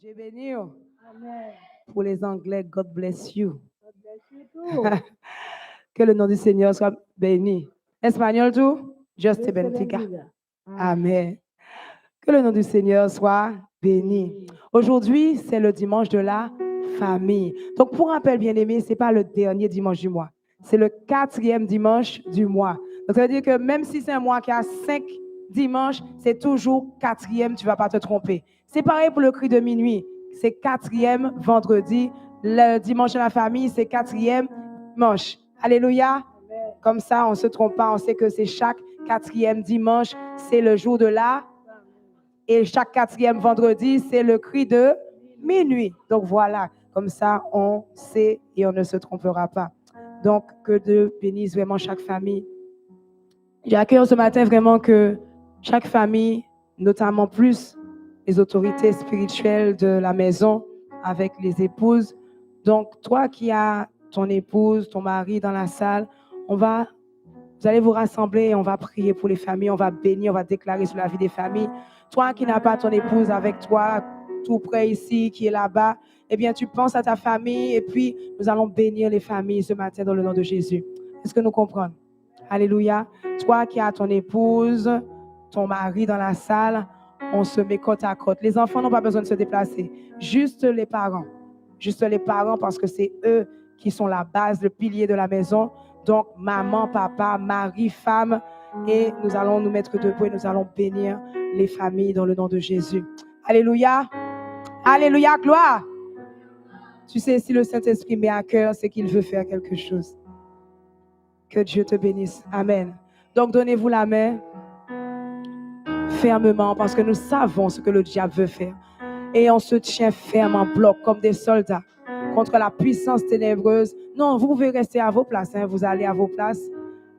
Dieu béni. Amen. Pour les Anglais, God bless you. God bless you too. Que le nom du Seigneur soit béni. Espagnol tout? Dios te Dios te bendiga. bendiga. Amen. Que le nom du Seigneur soit béni. Aujourd'hui, c'est le dimanche de la famille. Donc, pour rappel, bien-aimé, ce n'est pas le dernier dimanche du mois. C'est le 4e dimanche du mois. Donc, ça veut dire que même si c'est un mois qui a 5 dimanches, c'est toujours 4e, tu ne vas pas te tromper. C'est pareil pour le cri de minuit. C'est 4e vendredi. Le dimanche de la famille, c'est 4e dimanche. Alléluia. Amen. Comme ça, on ne se trompe pas. On sait que c'est chaque 4e dimanche, c'est le jour de la. Et chaque 4e vendredi, c'est le cri de minuit. Donc voilà, comme ça, on sait et on ne se trompera pas. Donc, que Dieu bénisse vraiment chaque famille. J'accueille ce matin vraiment que chaque famille, notamment plus les autorités spirituelles de la maison avec les épouses. Donc, toi qui as ton épouse, ton mari dans la salle, vous allez vous rassembler et on va prier pour les familles, on va bénir, on va déclarer sur la vie des familles. Toi qui n'as pas ton épouse avec toi, tout près ici, qui est là-bas, eh bien, tu penses à ta famille et puis nous allons bénir les familles ce matin dans le nom de Jésus. Est-ce que nous comprenons? Alléluia. Toi qui as ton épouse, ton mari dans la salle, on se met côte à côte. Les enfants n'ont pas besoin de se déplacer. Juste les parents. Juste les parents parce que c'est eux qui sont la base, le pilier de la maison. Donc, maman, papa, mari, femme. Et nous allons nous mettre debout et nous allons bénir les familles dans le nom de Jésus. Alléluia. Alléluia, gloire. Tu sais, si le Saint-Esprit met à cœur, c'est qu'il veut faire quelque chose. Que Dieu te bénisse. Amen. Donc, donnez-vous la main fermement parce que nous savons ce que le diable veut faire. Et on se tient ferme en bloc comme des soldats contre la puissance ténébreuse. Non, vous pouvez rester à vos places. Vous allez à vos places,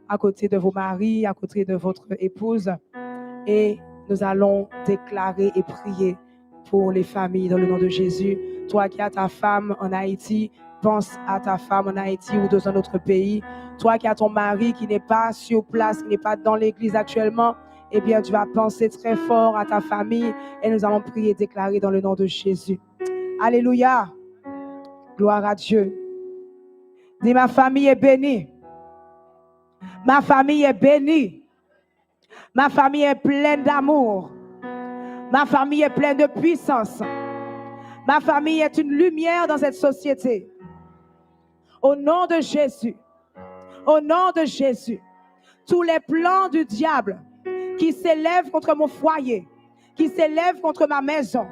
à côté de vos maris, à côté de votre épouse. Et nous allons déclarer et prier pour les familles dans le nom de Jésus. Toi qui as ta femme en Haïti, pense à ta femme en Haïti ou dans un autre pays. Toi qui as ton mari qui n'est pas sur place, qui n'est pas dans l'église actuellement, eh bien, tu vas penser très fort à ta famille et nous allons prier et déclarer dans le nom de Jésus. Alléluia. Gloire à Dieu. Dis, ma famille est bénie. Ma famille est bénie. Ma famille est pleine d'amour. Ma famille est pleine de puissance. Ma famille est une lumière dans cette société. Au nom de Jésus. Au nom de Jésus. Tous les plans du diable qui s'élèvent contre mon foyer, qui s'élèvent contre ma maison,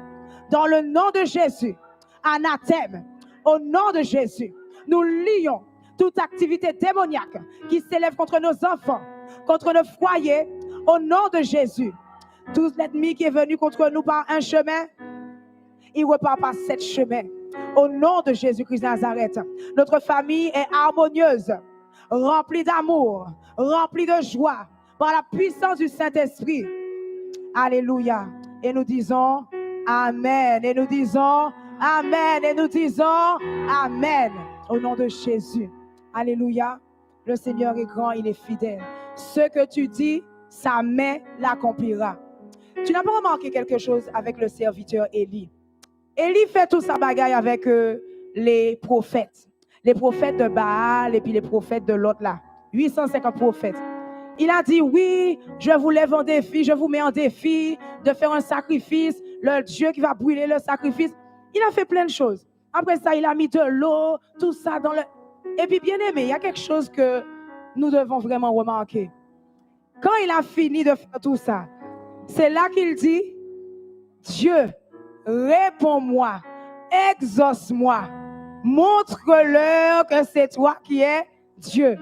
dans le nom de Jésus, anathème, au nom de Jésus, nous lions toute activité démoniaque qui s'élève contre nos enfants, contre nos foyers, au nom de Jésus. Tout l'ennemi qui est venu contre nous par un chemin, il repart par 7 chemins. Au nom de Jésus-Christ de Nazareth, notre famille est harmonieuse, remplie d'amour, remplie de joie, par la puissance du Saint-Esprit. Alléluia. Et nous disons Amen. Et nous disons Amen. Et nous disons Amen. Au nom de Jésus. Alléluia. Le Seigneur est grand, il est fidèle. Ce que tu dis, sa main l'accomplira. Tu n'as pas remarqué quelque chose avec le serviteur Élie? Élie fait tout sa bagaille avec les prophètes. Les prophètes de Baal et puis les prophètes de l'autre là. 850 prophètes. Il a dit, oui, je vous lève en défi, je vous mets en défi de faire un sacrifice, le Dieu qui va brûler le sacrifice. Il a fait plein de choses. Après ça, il a mis de l'eau, tout ça dans le... Et puis, bien aimé, il y a quelque chose que nous devons vraiment remarquer. Quand il a fini de faire tout ça, c'est là qu'il dit, Dieu, réponds-moi, exauce-moi, montre-leur que c'est toi qui es Dieu.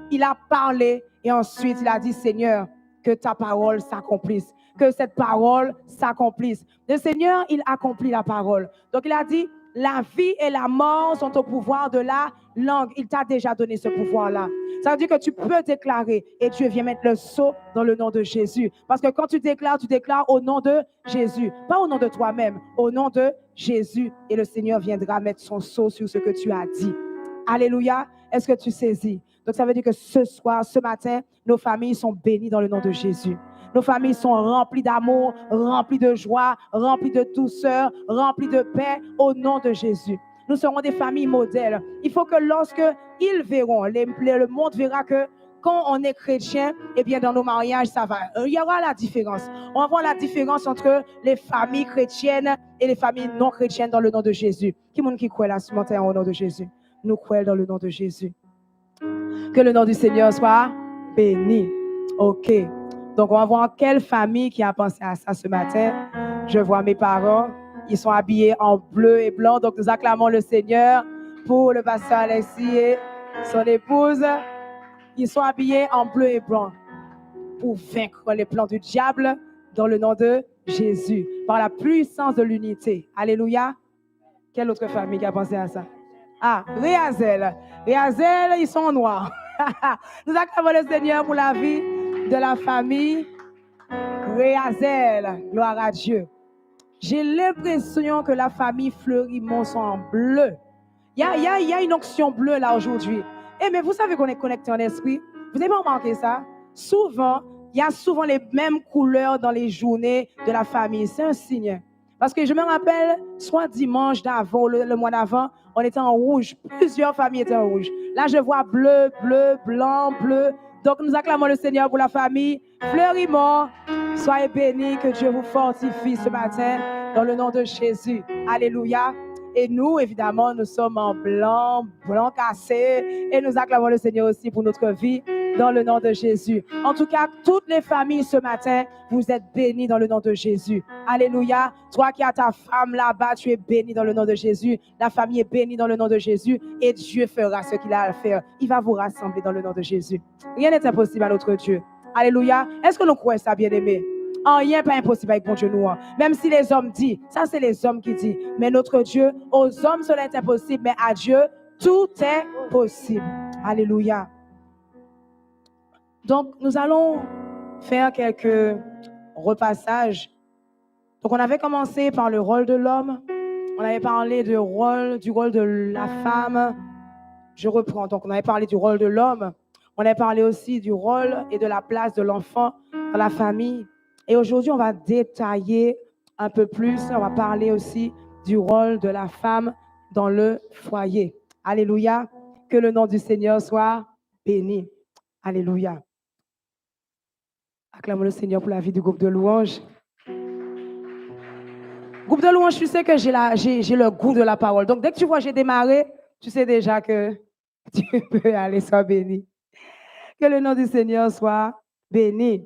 Il a parlé et ensuite il a dit, Seigneur, que ta parole s'accomplisse, que cette parole s'accomplisse. Le Seigneur, il accomplit la parole. Donc il a dit, la vie et la mort sont au pouvoir de la langue. Il t'a déjà donné ce pouvoir-là. Ça veut dire que tu peux déclarer et Dieu vient mettre le sceau dans le nom de Jésus. Parce que quand tu déclares au nom de Jésus. Pas au nom de toi-même, au nom de Jésus. Et le Seigneur viendra mettre son sceau sur ce que tu as dit. Alléluia. Est-ce que tu saisis? Donc ça veut dire que ce soir, ce matin, nos familles sont bénies dans le nom de Jésus. Nos familles sont remplies d'amour, remplies de joie, remplies de douceur, remplies de paix au nom de Jésus. Nous serons des familles modèles. Il faut que lorsque ils verront, le monde verra que quand on est chrétien, eh bien, dans nos mariages, ça va. Il y aura la différence. On va voir la différence entre les familles chrétiennes et les familles non chrétiennes dans le nom de Jésus. Qui est-ce qui croit là ce matin au nom de Jésus? Nous croyons dans le nom de Jésus. Que le nom du Seigneur soit béni. OK. Donc, on va voir quelle famille qui a pensé à ça ce matin. Je vois mes parents. Ils sont habillés en bleu et blanc. Donc, nous acclamons le Seigneur pour le pasteur Alexis et son épouse. Ils sont habillés en bleu et blanc pour vaincre les plans du diable dans le nom de Jésus, par la puissance de l'unité. Alléluia. Quelle autre famille qui a pensé à ça? Ah, Réazel. Réazel, ils sont en noir. Nous acclamons le Seigneur pour la vie de la famille Réazel. Gloire à Dieu. J'ai l'impression que la famille Fleurimont sont en bleu. Il y a une onction bleue là aujourd'hui. Mais vous savez qu'on est connecté en esprit. Vous n'avez pas remarqué ça? Souvent, il y a souvent les mêmes couleurs dans les journées de la famille. C'est un signe. Parce que je me rappelle, soit dimanche d'avant, le mois d'avant, on était en rouge. Plusieurs familles étaient en rouge. Là, je vois bleu, bleu, blanc, bleu. Donc, nous acclamons le Seigneur pour la famille Fleurimont. Soyez bénis, que Dieu vous fortifie ce matin dans le nom de Jésus. Alléluia. Et nous, évidemment, nous sommes en blanc, blanc cassé. Et nous acclamons le Seigneur aussi pour notre vie dans le nom de Jésus. En tout cas, toutes les familles ce matin, vous êtes bénis dans le nom de Jésus. Alléluia. Toi qui as ta femme là-bas, tu es béni dans le nom de Jésus. La famille est bénie dans le nom de Jésus. Et Dieu fera ce qu'il a à faire. Il va vous rassembler dans le nom de Jésus. Rien n'est impossible à notre Dieu. Alléluia. Est-ce que nous croyons ça, bien-aimés? Rien n'est pas impossible avec mon Dieu, nous. Même si les hommes disent, ça c'est les hommes qui disent. Mais notre Dieu, aux hommes cela est impossible, mais à Dieu, tout est possible. Alléluia. Donc, nous allons faire quelques repassages. Donc, on avait commencé par le rôle de l'homme. On avait parlé du rôle de la femme. Je reprends. Donc, on avait parlé du rôle de l'homme. On avait parlé aussi du rôle et de la place de l'enfant dans la famille. Et aujourd'hui, on va détailler un peu plus. On va parler aussi du rôle de la femme dans le foyer. Alléluia. Que le nom du Seigneur soit béni. Alléluia. Acclamons le Seigneur pour la vie du groupe de louanges. Groupe de louanges, tu sais que j'ai le goût de la parole. Donc, dès que tu vois j'ai démarré, tu sais déjà que tu peux aller, sois béni. Que le nom du Seigneur soit béni.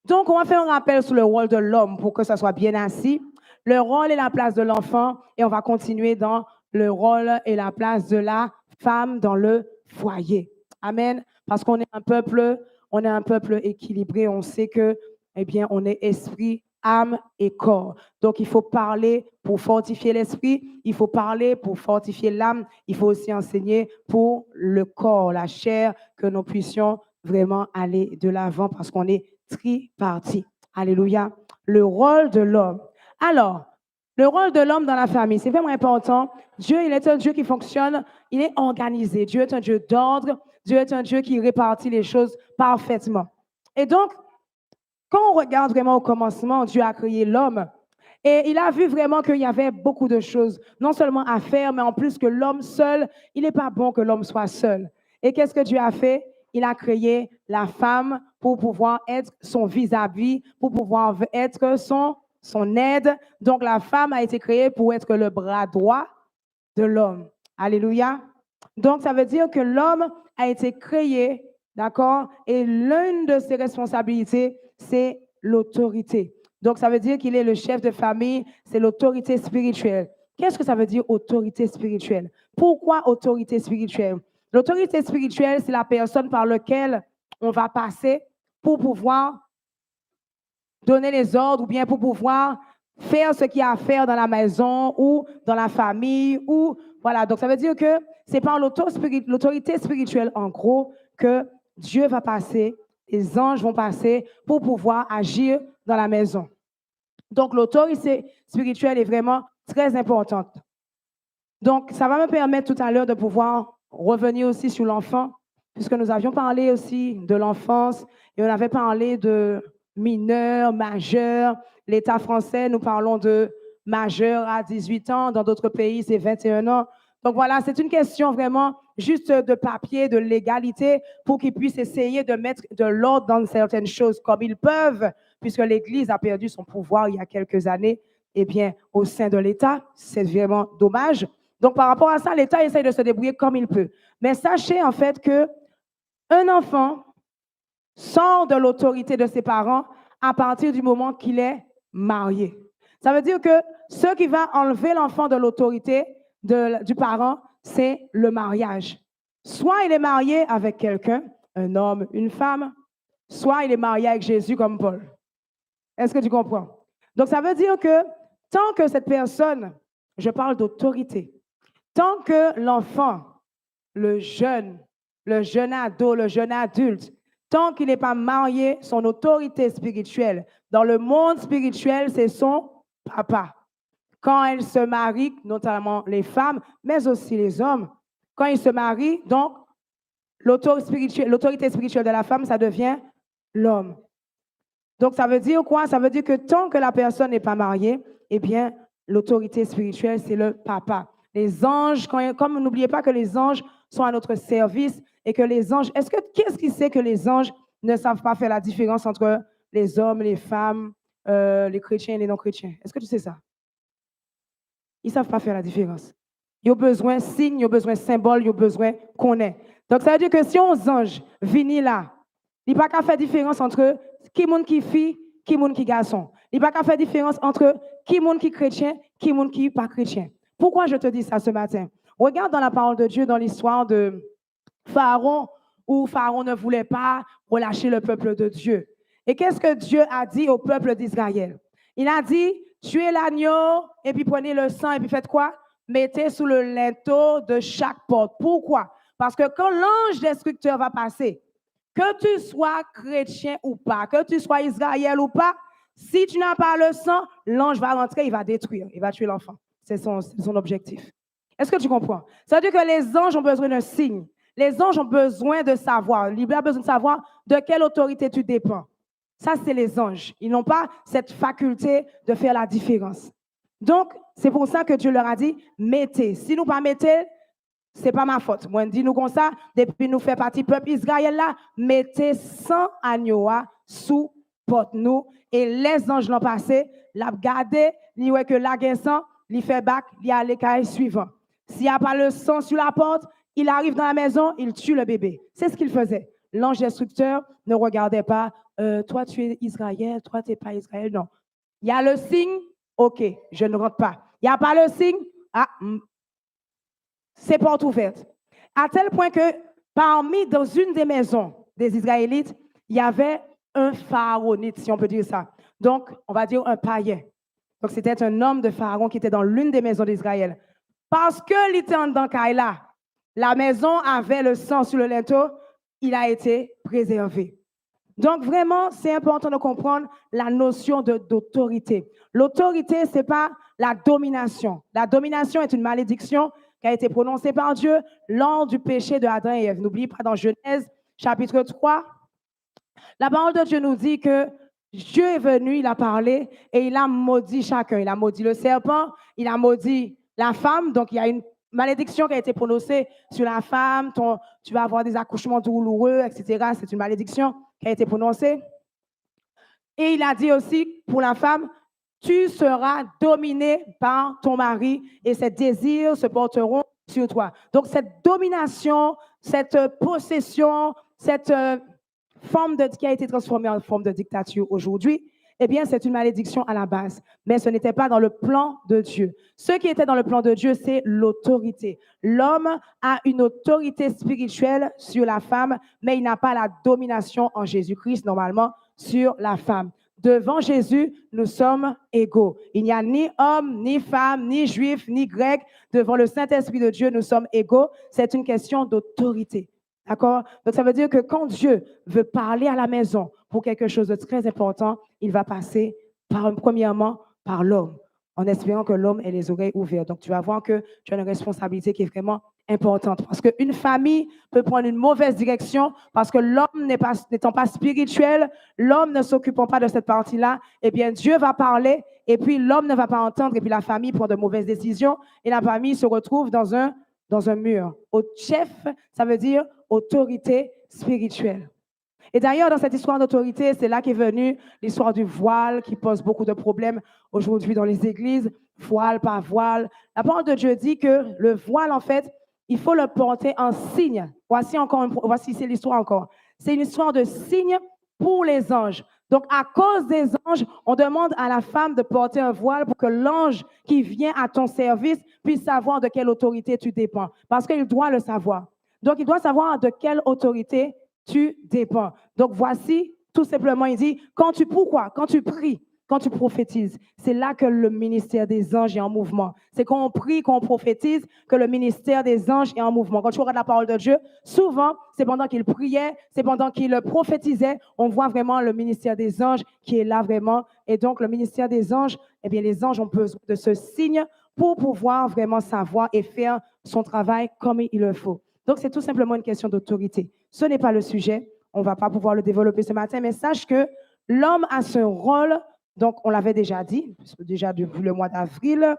Donc, on va faire un rappel sur le rôle de l'homme pour que ça soit bien assis. Le rôle et la place de l'enfant. Et on va continuer dans le rôle et la place de la femme dans le foyer. Amen. Parce qu'on est un peuple équilibré. On sait que, eh bien, on est esprit, âme et corps. Donc, il faut parler pour fortifier l'esprit. Il faut parler pour fortifier l'âme. Il faut aussi enseigner pour le corps, la chair, que nous puissions vraiment aller de l'avant parce qu'on est tripartite. Alléluia. Le rôle de l'homme. Alors, le rôle de l'homme dans la famille, c'est vraiment important. Dieu, il est un Dieu qui fonctionne, il est organisé. Dieu est un Dieu d'ordre. Dieu est un Dieu qui répartit les choses parfaitement. Et donc, quand on regarde vraiment au commencement, Dieu a créé l'homme et il a vu vraiment qu'il y avait beaucoup de choses, non seulement à faire, mais en plus que l'homme seul, il n'est pas bon que l'homme soit seul. Et qu'est-ce que Dieu a fait? Il a créé la femme pour pouvoir être son vis-à-vis, pour pouvoir être son aide. Donc, la femme a été créée pour être le bras droit de l'homme. Alléluia. Donc, ça veut dire que l'homme a été créé, d'accord? Et l'une de ses responsabilités, c'est l'autorité. Donc, ça veut dire qu'il est le chef de famille, c'est l'autorité spirituelle. Qu'est-ce que ça veut dire autorité spirituelle? Pourquoi autorité spirituelle? L'autorité spirituelle, c'est la personne par laquelle on va passer pour pouvoir donner les ordres ou bien pour pouvoir faire ce qu'il y a à faire dans la maison ou dans la famille. Ou voilà. Donc, ça veut dire que c'est par l'autorité spirituelle, en gros, que Dieu va passer, les anges vont passer pour pouvoir agir dans la maison. Donc, l'autorité spirituelle est vraiment très importante. Donc, ça va me permettre tout à l'heure de pouvoir revenir aussi sur l'enfant, puisque nous avions parlé aussi de l'enfance et on avait parlé de mineur, majeur. L'État français, nous parlons de majeur à 18 ans. Dans d'autres pays, c'est 21 ans. Donc voilà, c'est une question vraiment juste de papier, de légalité, pour qu'ils puissent essayer de mettre de l'ordre dans certaines choses comme ils peuvent, puisque l'Église a perdu son pouvoir il y a quelques années, eh bien, au sein de l'État. C'est vraiment dommage. Donc, par rapport à ça, l'État essaye de se débrouiller comme il peut. Mais sachez en fait que un enfant sort de l'autorité de ses parents à partir du moment qu'il est marié. Ça veut dire que ce qui va enlever l'enfant de l'autorité du parent, c'est le mariage. Soit il est marié avec quelqu'un, un homme, une femme, soit il est marié avec Jésus comme Paul. Est-ce que tu comprends? Donc, ça veut dire que tant que cette personne, je parle d'autorité, tant que l'enfant, le jeune ado, le jeune adulte, tant qu'il n'est pas marié, son autorité spirituelle, dans le monde spirituel, c'est son papa. Quand elle se marie, notamment les femmes, mais aussi les hommes, quand ils se marient, donc, l'autorité spirituelle de la femme, ça devient l'homme. Donc, ça veut dire quoi? Ça veut dire que tant que la personne n'est pas mariée, eh bien, l'autorité spirituelle, c'est le papa. Les anges, comme n'oubliez pas que les anges sont à notre service et que les anges, qu'est-ce qui sait que les anges ne savent pas faire la différence entre les hommes, les femmes, les chrétiens et les non-chrétiens? Est-ce que tu sais ça? Ils ne savent pas faire la différence. Ils ont besoin de signes, ils ont besoin de symboles, ils ont besoin qu'on ait. Donc, ça veut dire que si on ange vini là, il n'y a pas qu'à faire différence entre qui monde qui fille, qui monde qui garçon. Il n'y a pas qu'à faire différence entre qui monde qui chrétien, qui monde qui pas chrétien. Pourquoi je te dis ça ce matin? Regarde dans la parole de Dieu, dans l'histoire de Pharaon, où Pharaon ne voulait pas relâcher le peuple de Dieu. Et qu'est-ce que Dieu a dit au peuple d'Israël? Il a dit, tuez l'agneau, et puis prenez le sang, et puis faites quoi? Mettez sous le linteau de chaque porte. Pourquoi? Parce que quand l'ange destructeur va passer, que tu sois chrétien ou pas, que tu sois Israël ou pas, si tu n'as pas le sang, l'ange va rentrer, il va détruire, il va tuer l'enfant. C'est son objectif. Est-ce que tu comprends? Ça veut dire que les anges ont besoin d'un signe. Les anges ont besoin de savoir. L'Ible a besoin de savoir de quelle autorité tu dépends. Ça, c'est les anges. Ils n'ont pas cette faculté de faire la différence. Donc, c'est pour ça que Dieu leur a dit, mettez. Si nous pas mettez, ce n'est pas ma faute. Moi, dis-nous comme ça, depuis nous faisons partie du peuple Israël là, mettez 100 agneaux sous porte nous. Et les anges l'ont passé, l'ont gardé, ils voient que la sang, ils fait bac, ils allent les suivant. S'il n'y a pas le sang sur la porte, il arrive dans la maison, il tue le bébé. C'est ce qu'il faisait. L'ange destructeur ne regardait pas, toi tu es Israël, toi tu n'es pas Israël. Non. Il y a le signe, ok, je ne rentre pas. Il n'y a pas le signe, c'est porte ouverte. À tel point que dans une des maisons des Israélites, il y avait un pharaonite, si on peut dire ça. Donc, on va dire un païen. Donc, c'était un homme de Pharaon qui était dans l'une des maisons d'Israël. Parce que il était en Dankaïla, la maison avait le sang sur le linteau, il a été préservé. Donc, vraiment, c'est important de comprendre la notion d'autorité. L'autorité, ce n'est pas la domination. La domination est une malédiction qui a été prononcée par Dieu lors du péché de Adam et Ève. N'oubliez pas, dans Genèse, chapitre 3, la parole de Dieu nous dit que Dieu est venu, il a parlé et il a maudit chacun. Il a maudit le serpent, il a maudit la femme. Donc, il y a une malédiction qui a été prononcée sur la femme. Tu vas avoir des accouchements douloureux, etc. C'est une malédiction qui a été prononcée. Et il a dit aussi pour la femme, tu seras dominé par ton mari et ses désirs se porteront sur toi. Donc, cette domination, cette possession, cette forme qui a été transformée en forme de dictature aujourd'hui, eh bien, c'est une malédiction à la base. Mais ce n'était pas dans le plan de Dieu. Ce qui était dans le plan de Dieu, c'est l'autorité. L'homme a une autorité spirituelle sur la femme, mais il n'a pas la domination en Jésus-Christ, normalement, sur la femme. Devant Jésus, nous sommes égaux. Il n'y a ni homme, ni femme, ni juif, ni grec. Devant le Saint-Esprit de Dieu, nous sommes égaux. C'est une question d'autorité. D'accord? Donc, ça veut dire que quand Dieu veut parler à la maison pour quelque chose de très important, il va passer premièrement par l'homme, en espérant que l'homme ait les oreilles ouvertes. Donc, tu vas voir que tu as une responsabilité qui est vraiment importante. Parce qu'une famille peut prendre une mauvaise direction parce que l'homme n'étant pas spirituel, l'homme ne s'occupant pas de cette partie-là, eh bien, Dieu va parler et puis l'homme ne va pas entendre et puis la famille prend de mauvaises décisions et la famille se retrouve dans un mur. Au chef, ça veut dire autorité spirituelle. Et d'ailleurs, dans cette histoire d'autorité, c'est là qu'est venue l'histoire du voile qui pose beaucoup de problèmes aujourd'hui dans les églises, voile par voile. La parole de Dieu dit que le voile, en fait, il faut le porter en signe. Voici c'est l'histoire encore. C'est une histoire de signe pour les anges. Donc, à cause des anges, on demande à la femme de porter un voile pour que l'ange qui vient à ton service puisse savoir de quelle autorité tu dépends. Parce qu'il doit le savoir. Donc, il doit savoir de quelle autorité tu dépends. Donc, voici, tout simplement, il dit, quand tu pries, quand tu prophétises, c'est là que le ministère des anges est en mouvement. C'est quand on prie, quand on prophétise, que le ministère des anges est en mouvement. Quand tu regardes la parole de Dieu, souvent, c'est pendant qu'il priait, c'est pendant qu'il prophétisait, on voit vraiment le ministère des anges qui est là vraiment. Et donc, le ministère des anges, eh bien, les anges ont besoin de ce signe pour pouvoir vraiment savoir et faire son travail comme il le faut. Donc, c'est tout simplement une question d'autorité. Ce n'est pas le sujet. On ne va pas pouvoir le développer ce matin, mais sache que l'homme a ce rôle. Donc, on l'avait déjà dit, déjà depuis le mois d'avril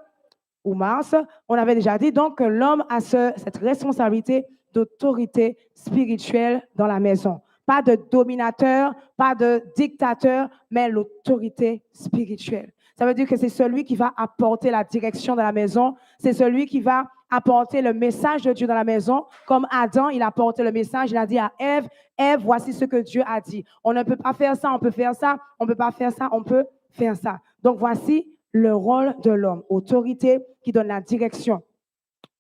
ou mars, on avait déjà dit donc que l'homme a cette responsabilité d'autorité spirituelle dans la maison. Pas de dominateur, pas de dictateur, mais l'autorité spirituelle. Ça veut dire que c'est celui qui va apporter la direction de la maison, c'est celui qui va apporter le message de Dieu dans la maison. Comme Adam, il a apporté le message, il a dit à Ève, Ève, voici ce que Dieu a dit. On ne peut pas faire ça, on peut faire ça, on ne peut pas faire ça, on peut faire ça. Donc voici le rôle de l'homme, autorité qui donne la direction.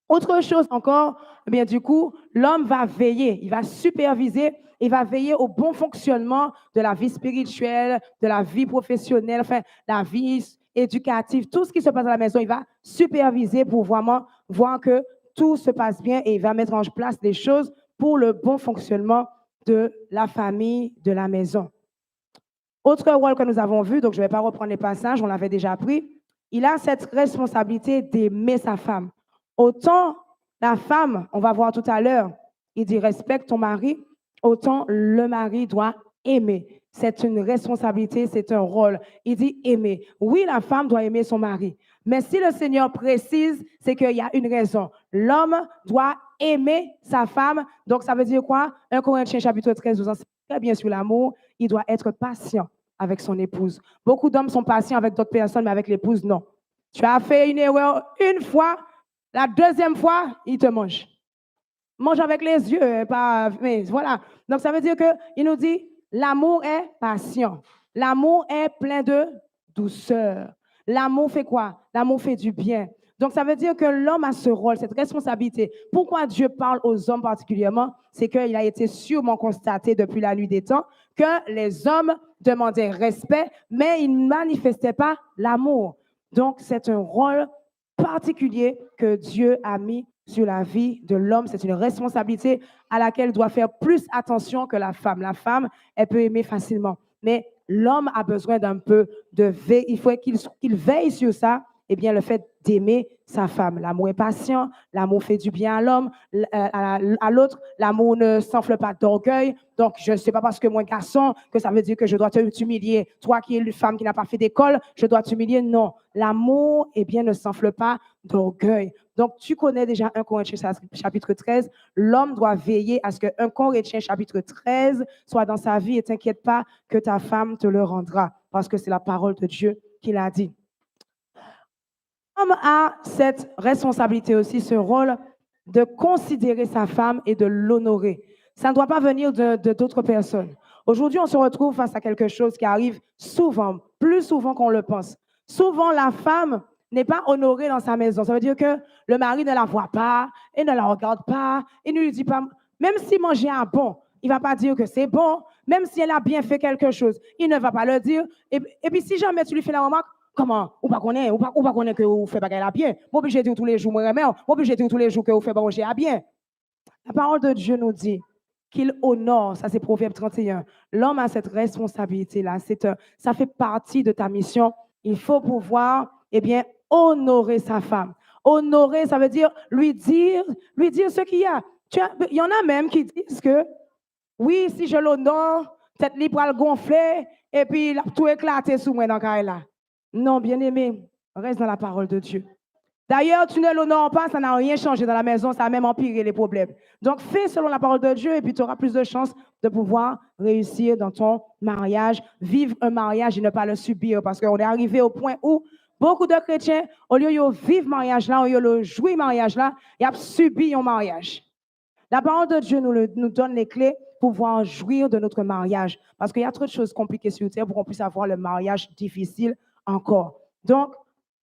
Autre chose encore, eh bien du coup, l'homme va veiller, il va superviser, il va veiller au bon fonctionnement de la vie spirituelle, de la vie professionnelle, enfin, la vie éducative, tout ce qui se passe à la maison, il va superviser pour vraiment voir que tout se passe bien et il va mettre en place des choses pour le bon fonctionnement de la famille, de la maison. Autre rôle que nous avons vu, donc je ne vais pas reprendre les passages, on l'avait déjà appris, il a cette responsabilité d'aimer sa femme. Autant la femme, on va voir tout à l'heure, il dit respecte ton mari, autant le mari doit aimer. C'est une responsabilité, c'est un rôle. Il dit aimer. Oui, la femme doit aimer son mari. Mais si le Seigneur précise, c'est qu'il y a une raison. L'homme doit aimer sa femme. Donc, ça veut dire quoi? 1 Corinthiens chapitre 13 vous enseigne très bien sur l'amour. Il doit être patient avec son épouse. Beaucoup d'hommes sont patients avec d'autres personnes, mais avec l'épouse, non. Tu as fait une erreur une fois, la deuxième fois, il te mange. Mange avec les yeux, pas, mais voilà. Donc, ça veut dire qu'il nous dit, l'amour est patient. L'amour est plein de douceur. L'amour fait quoi? L'amour fait du bien. Donc, ça veut dire que l'homme a ce rôle, cette responsabilité. Pourquoi Dieu parle aux hommes particulièrement? C'est qu'il a été sûrement constaté depuis la nuit des temps que les hommes demandaient respect, mais ils ne manifestaient pas l'amour. Donc, c'est un rôle particulier que Dieu a mis sur la vie de l'homme. C'est une responsabilité à laquelle il doit faire plus attention que la femme. La femme, elle peut aimer facilement, mais l'homme a besoin d'un peu de veille. Il faut qu'il veille sur ça. Eh bien, le fait d'aimer sa femme. L'amour est patient, l'amour fait du bien à l'homme, à l'autre. L'amour ne s'enfle pas d'orgueil. Donc, je ne sais pas parce que moi, garçon, que ça veut dire que je dois t'humilier. Toi qui es une femme qui n'a pas fait d'école, je dois t'humilier. Non, l'amour, eh bien, ne s'enfle pas d'orgueil. Donc, tu connais déjà 1 Corinthiens chapitre 13. L'homme doit veiller à ce que 1 Corinthiens chapitre 13 soit dans sa vie et t'inquiète pas que ta femme te le rendra parce que c'est la parole de Dieu qui l'a dit. L'homme a cette responsabilité aussi, ce rôle de considérer sa femme et de l'honorer. Ça ne doit pas venir d'autres personnes. Aujourd'hui, on se retrouve face à quelque chose qui arrive souvent, plus souvent qu'on le pense. Souvent, la femme n'est pas honorée dans sa maison. Ça veut dire que le mari ne la voit pas, et ne la regarde pas, et ne lui dit pas, même si manger un bon, il ne va pas dire que c'est bon, même si elle a bien fait quelque chose, il ne va pas le dire. Et puis, si jamais tu lui fais la remarque, comment? Ou pas connaître que vous faites pas bien. Vous obligez de dire tous les jours, moi, vous obligez de dire tous les jours que vous faites manger à bien. La parole de Dieu nous dit qu'il honore, ça c'est Proverbe 31. L'homme a cette responsabilité-là, ça fait partie de ta mission. Il faut pouvoir, eh bien, honorer sa femme. Honorer, ça veut dire lui dire ce qu'il y a. Il y en a même qui disent que, oui, si je l'honore, peut-être lui va le gonfler et puis il a tout éclaté sous moi dans le là. Non, bien aimé, reste dans la parole de Dieu. D'ailleurs, tu ne l'honores pas, ça n'a rien changé dans la maison, ça a même empiré les problèmes. Donc, fais selon la parole de Dieu et puis tu auras plus de chances de pouvoir réussir dans ton mariage, vivre un mariage et ne pas le subir. Parce qu'on est arrivé au point où beaucoup de chrétiens, au lieu de vivre le mariage là, au lieu de jouir le mariage là, ils ont subi un mariage. La parole de Dieu nous donne les clés pour pouvoir jouir de notre mariage. Parce qu'il y a trop de choses compliquées sur terre pour qu'on puisse avoir le mariage difficile encore. Donc,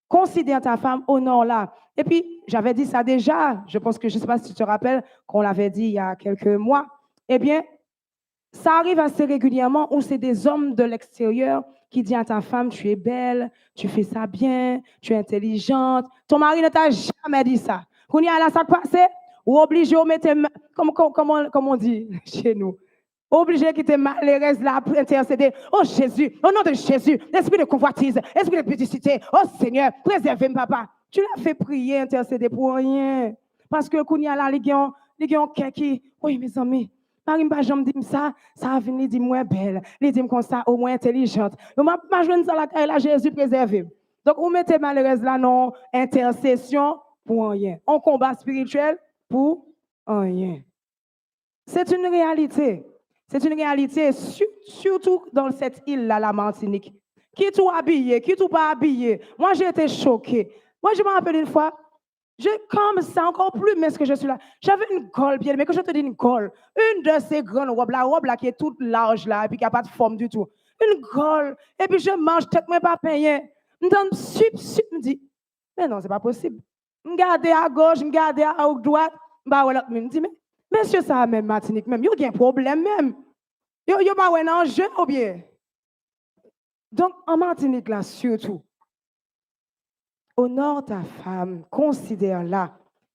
considère ta femme, honore-la. Et puis, j'avais dit ça déjà, je pense que je ne sais pas si tu te rappelles, qu'on l'avait dit il y a quelques mois. Eh bien, ça arrive assez régulièrement où c'est des hommes de l'extérieur qui disent à ta femme, tu es belle, tu fais ça bien, tu es intelligente. Ton mari ne t'a jamais dit ça. Quand il y a là, ça passe, ou obligé de mettre, comme on dit chez nous, obligé qui était malheureuse là pour intercéder. Oh Jésus, au nom de Jésus, l'esprit de convoitise, l'esprit de publicité, oh Seigneur, préservez-moi, papa. Tu l'as fait prier, intercéder pour rien. Parce que quand il y a là, les gens qui, oui mes amis, Marie m'a jamais dit ça, ça a venu dire moi belle, il dit comme ça au moins intelligente. Je m'a joindre ça la caille là Jésus préservé. Donc vous mettez malheureuse là non intercession pour rien. On combat spirituel pour rien. C'est une réalité. C'est une réalité, surtout dans cette île-là, la Martinique. Qui tout habillé, qui tout pas habillé. Moi, j'ai été choquée. Moi, je me rappelle une fois, comme ça, encore plus, mais ce que je suis là. J'avais une colle, bien, mais que je te dis une colle. Une de ces grandes robes, la robe là qui est toute large là, et puis qui n'a pas de forme du tout. Une colle. Et puis je mange, tête moi pas payé. Je me dis, mais non, c'est pas possible. Je me garde à gauche, je me garde à droite. Je me dis, mais monsieur, ça même Martinique, même, il y a un problème même. Il y a pas un enjeu ou bien. Donc, en Martinique, là, surtout, honore ta femme, considère-la.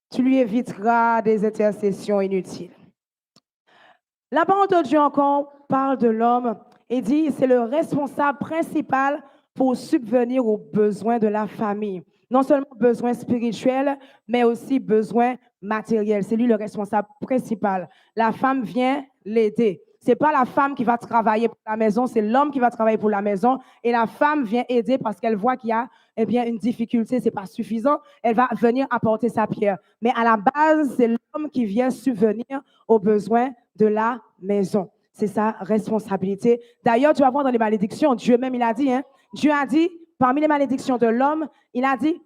Tu lui éviteras des intercessions inutiles. La parole de Dieu encore parle de l'homme et dit c'est le responsable principal pour subvenir aux besoins de la famille. Non seulement besoins spirituels, mais aussi besoins matériels. C'est lui le responsable principal. La femme vient l'aider. C'est pas la femme qui va travailler pour la maison, c'est l'homme qui va travailler pour la maison. Et la femme vient aider parce qu'elle voit qu'il y a une difficulté, c'est pas suffisant. Elle va venir apporter sa pierre. Mais à la base, c'est l'homme qui vient subvenir aux besoins de la maison. C'est sa responsabilité. D'ailleurs, tu vas voir dans les malédictions, Dieu même, il a dit, Dieu a dit, parmi les malédictions de l'homme, il a dit,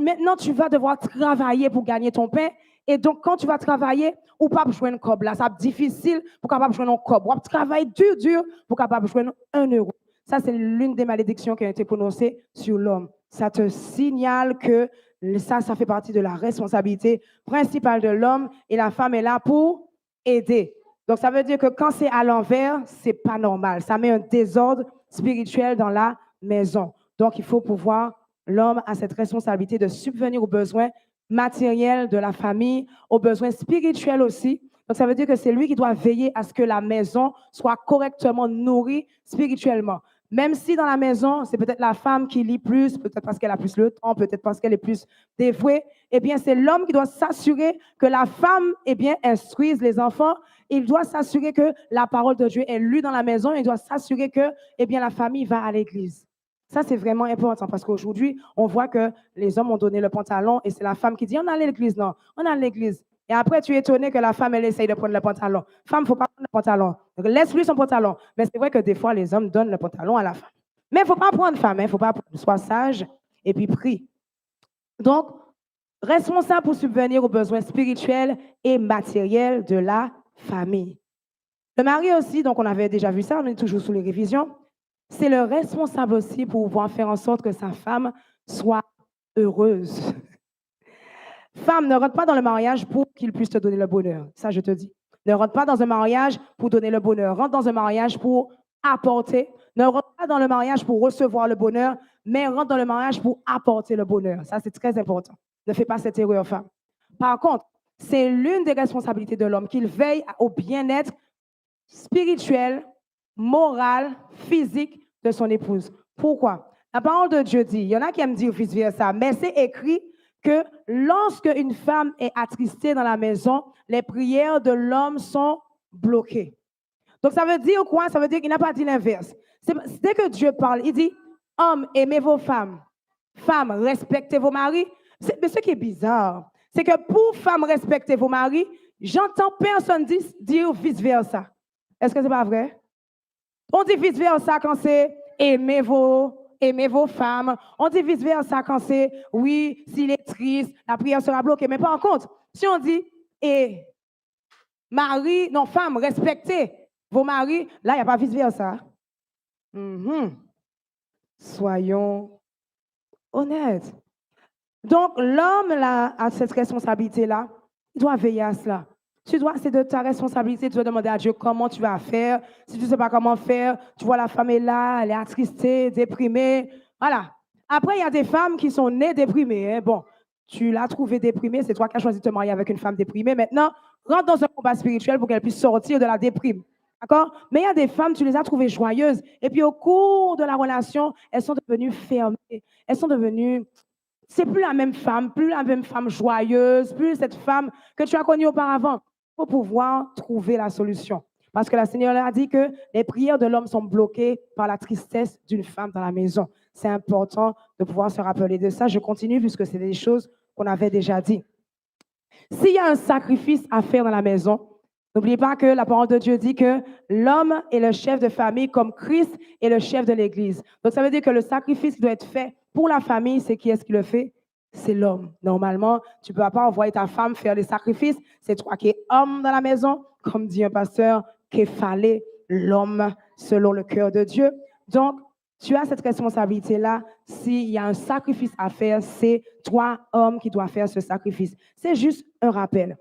maintenant tu vas devoir travailler pour gagner ton pain. Et donc, quand tu vas travailler, ou pas jouer un cob, là, c'est difficile pour capable jouer un cob. Ou travailler dur pour capable jouer 1 euro. Ça, c'est l'une des malédictions qui a été prononcée sur l'homme. Ça te signale que ça fait partie de la responsabilité principale de l'homme et la femme est là pour aider. Donc, ça veut dire que quand c'est à l'envers, c'est pas normal. Ça met un désordre spirituel dans la maison. Donc, il faut pouvoir, l'homme a cette responsabilité de subvenir aux besoins matériels de la famille, aux besoins spirituels aussi. Donc, ça veut dire que c'est lui qui doit veiller à ce que la maison soit correctement nourrie spirituellement. Même si dans la maison, c'est peut-être la femme qui lit plus, peut-être parce qu'elle a plus le temps, peut-être parce qu'elle est plus dévouée, eh bien, c'est l'homme qui doit s'assurer que la femme, eh bien, instruise les enfants. Il doit s'assurer que la parole de Dieu est lue dans la maison. Il doit s'assurer que, eh bien, la famille va à l'église. Ça, c'est vraiment important parce qu'aujourd'hui, on voit que les hommes ont donné le pantalon et c'est la femme qui dit, on a l'église, non, on a l'église. Et après, tu es étonné que la femme, elle essaye de prendre le pantalon. Femme, il ne faut pas prendre le pantalon. Laisse-lui son pantalon. Mais c'est vrai que des fois, les hommes donnent le pantalon à la femme. Mais il ne faut pas prendre femme, il ne faut pas prendre. Sois sage et puis prie. Donc, responsable pour subvenir aux besoins spirituels et matériels de la famille. Le mari aussi, donc on avait déjà vu ça, on est toujours sous les révisions, c'est le responsable aussi pour pouvoir faire en sorte que sa femme soit heureuse. Femme, ne rentre pas dans le mariage pour qu'il puisse te donner le bonheur. Ça, je te dis. Ne rentre pas dans un mariage pour donner le bonheur. Rentre dans un mariage pour apporter. Ne rentre pas dans le mariage pour recevoir le bonheur, mais rentre dans le mariage pour apporter le bonheur. Ça, c'est très important. Ne fais pas cette erreur, femme. Par contre, c'est l'une des responsabilités de l'homme qu'il veille au bien-être spirituel, moral, physique de son épouse. Pourquoi? La parole de Dieu dit, il y en a qui aiment dire vice-versa, mais c'est écrit que lorsque une femme est attristée dans la maison, les prières de l'homme sont bloquées. Donc, ça veut dire quoi? Ça veut dire qu'il n'a pas dit l'inverse. Dès que Dieu parle, il dit, hommes, aimez vos femmes. Femmes, respectez vos maris. Mais ce qui est bizarre, c'est que pour femmes, respectez vos maris, j'entends personne dire vice-versa. Est-ce que ce n'est pas vrai? On dit vice-versa quand c'est aimez vos femmes. On dit vice-versa quand c'est oui, s'il est triste, la prière sera bloquée. Mais par contre, si on dit mari, non, femme, respectez vos maris, là, il n'y a pas vice-versa. Soyons honnêtes. Donc, l'homme là, a cette responsabilité-là. Il doit veiller à cela. C'est de ta responsabilité, tu dois demander à Dieu comment tu vas faire. Si tu ne sais pas comment faire, tu vois la femme est là, elle est attristée, déprimée. Voilà. Après, il y a des femmes qui sont nées déprimées. Hein. Bon, tu l'as trouvée déprimée, c'est toi qui as choisi de te marier avec une femme déprimée. Maintenant, rentre dans un combat spirituel pour qu'elle puisse sortir de la déprime. D'accord? Mais il y a des femmes, tu les as trouvées joyeuses. Et puis, au cours de la relation, elles sont devenues fermées. Elles sont devenues... C'est plus la même femme joyeuse, plus cette femme que tu as connue auparavant. Il faut pouvoir trouver la solution. Parce que la Seigneur a dit que les prières de l'homme sont bloquées par la tristesse d'une femme dans la maison. C'est important de pouvoir se rappeler de ça. Je continue puisque c'est des choses qu'on avait déjà dit. S'il y a un sacrifice à faire dans la maison, n'oubliez pas que la parole de Dieu dit que l'homme est le chef de famille comme Christ est le chef de l'Église. Donc, ça veut dire que le sacrifice qui doit être fait pour la famille, c'est qui est-ce qui le fait? C'est l'homme. Normalement, tu ne peux pas envoyer ta femme faire les sacrifices. C'est toi qui es homme dans la maison, comme dit un pasteur, qu'il fallait l'homme selon le cœur de Dieu. Donc, tu as cette responsabilité-là. S'il y a un sacrifice à faire, c'est toi, homme, qui dois faire ce sacrifice. C'est juste un rappel.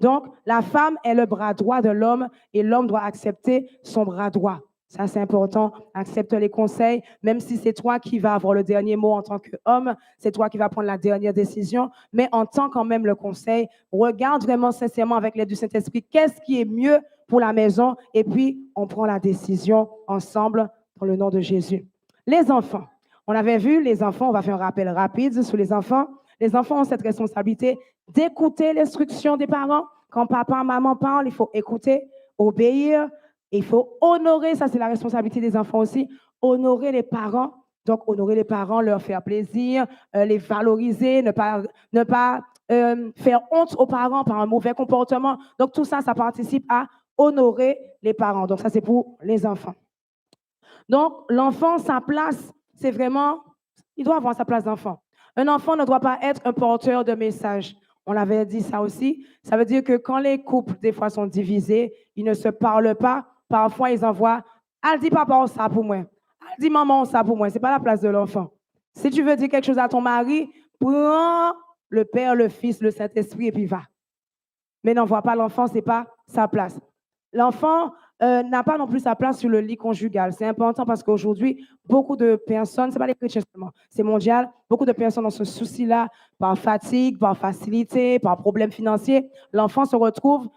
Donc, la femme est le bras droit de l'homme et l'homme doit accepter son bras droit. Ça, c'est important. Accepte les conseils, même si c'est toi qui vas avoir le dernier mot en tant qu'homme, c'est toi qui vas prendre la dernière décision, mais entends quand même le conseil. Regarde vraiment sincèrement avec l'aide du Saint-Esprit qu'est-ce qui est mieux pour la maison et puis on prend la décision ensemble dans le nom de Jésus. Les enfants. On avait vu les enfants, on va faire un rappel rapide sur les enfants. Les enfants ont cette responsabilité d'écouter l'instruction des parents. Quand papa, maman parlent, il faut écouter, obéir. Il faut honorer, ça c'est la responsabilité des enfants aussi, honorer les parents. Donc, honorer les parents, leur faire plaisir, les valoriser, ne pas faire honte aux parents par un mauvais comportement. Donc, tout ça, ça participe à honorer les parents. Donc, ça, c'est pour les enfants. Donc, l'enfant, sa place, c'est vraiment, il doit avoir sa place d'enfant. Un enfant ne doit pas être un porteur de messages. On l'avait dit ça aussi. Ça veut dire que quand les couples, des fois, sont divisés, ils ne se parlent pas. Parfois, ils envoient « Elle dit papa, ça pour moi. Elle dit maman, ça pour moi. » Ce n'est pas la place de l'enfant. Si tu veux dire quelque chose à ton mari, prends le Père, le Fils, le Saint-Esprit et puis va. Mais n'envoie pas l'enfant, ce n'est pas sa place. L'enfant n'a pas non plus sa place sur le lit conjugal. C'est important parce qu'aujourd'hui, beaucoup de personnes, ce n'est pas les chrétiens seulement, c'est mondial, beaucoup de personnes ont ce souci-là par fatigue, par facilité, par problème financier. L'enfant se retrouve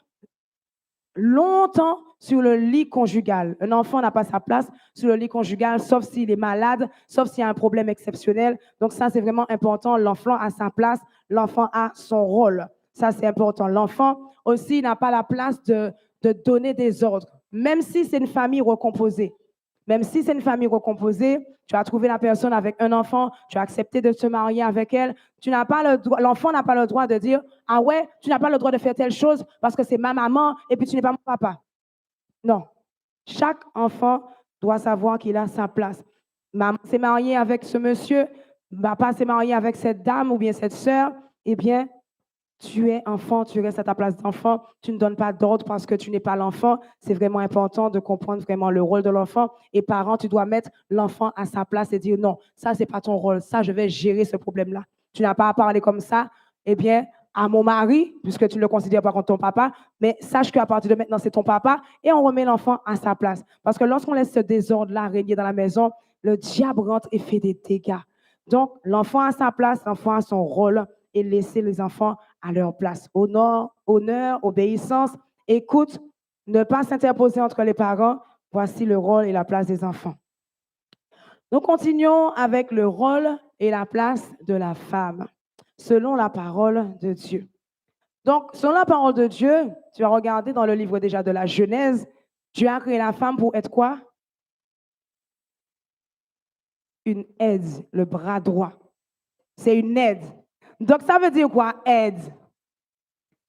longtemps sur le lit conjugal. Un enfant n'a pas sa place sur le lit conjugal, sauf s'il est malade, sauf s'il y a un problème exceptionnel. Donc ça, c'est vraiment important. L'enfant a sa place, l'enfant a son rôle. Ça, c'est important. L'enfant aussi n'a pas la place de donner des ordres, même si c'est une famille recomposée. Même si c'est une famille recomposée, tu as trouvé la personne avec un enfant, tu as accepté de te marier avec elle, l'enfant n'a pas le droit de dire « Ah ouais, tu n'as pas le droit de faire telle chose parce que c'est ma maman et puis tu n'es pas mon papa. » Non. Chaque enfant doit savoir qu'il a sa place. Maman s'est mariée avec ce monsieur, papa s'est marié avec cette dame ou bien cette sœur, eh bien, tu es enfant, tu restes à ta place d'enfant, tu ne donnes pas d'ordre parce que tu n'es pas l'enfant. C'est vraiment important de comprendre vraiment le rôle de l'enfant. Et parents, tu dois mettre l'enfant à sa place et dire non, ça, ce n'est pas ton rôle, ça, je vais gérer ce problème-là. Tu n'as pas à parler comme ça, eh bien, à mon mari, puisque tu ne le considères pas comme ton papa, mais sache qu'à partir de maintenant, c'est ton papa et on remet l'enfant à sa place. Parce que lorsqu'on laisse ce désordre-là régner dans la maison, le diable rentre et fait des dégâts. Donc, l'enfant a sa place, l'enfant a son rôle et laisser les enfants à leur place. Honneur, obéissance, écoute, ne pas s'interposer entre les parents. Voici le rôle et la place des enfants. Nous continuons avec le rôle et la place de la femme. selon la parole de Dieu. Donc, selon la parole de Dieu, tu vas regarder dans le livre déjà de la Genèse, Dieu a créé la femme pour être quoi? Une aide, le bras droit. C'est une aide. Donc, ça veut dire quoi, aide?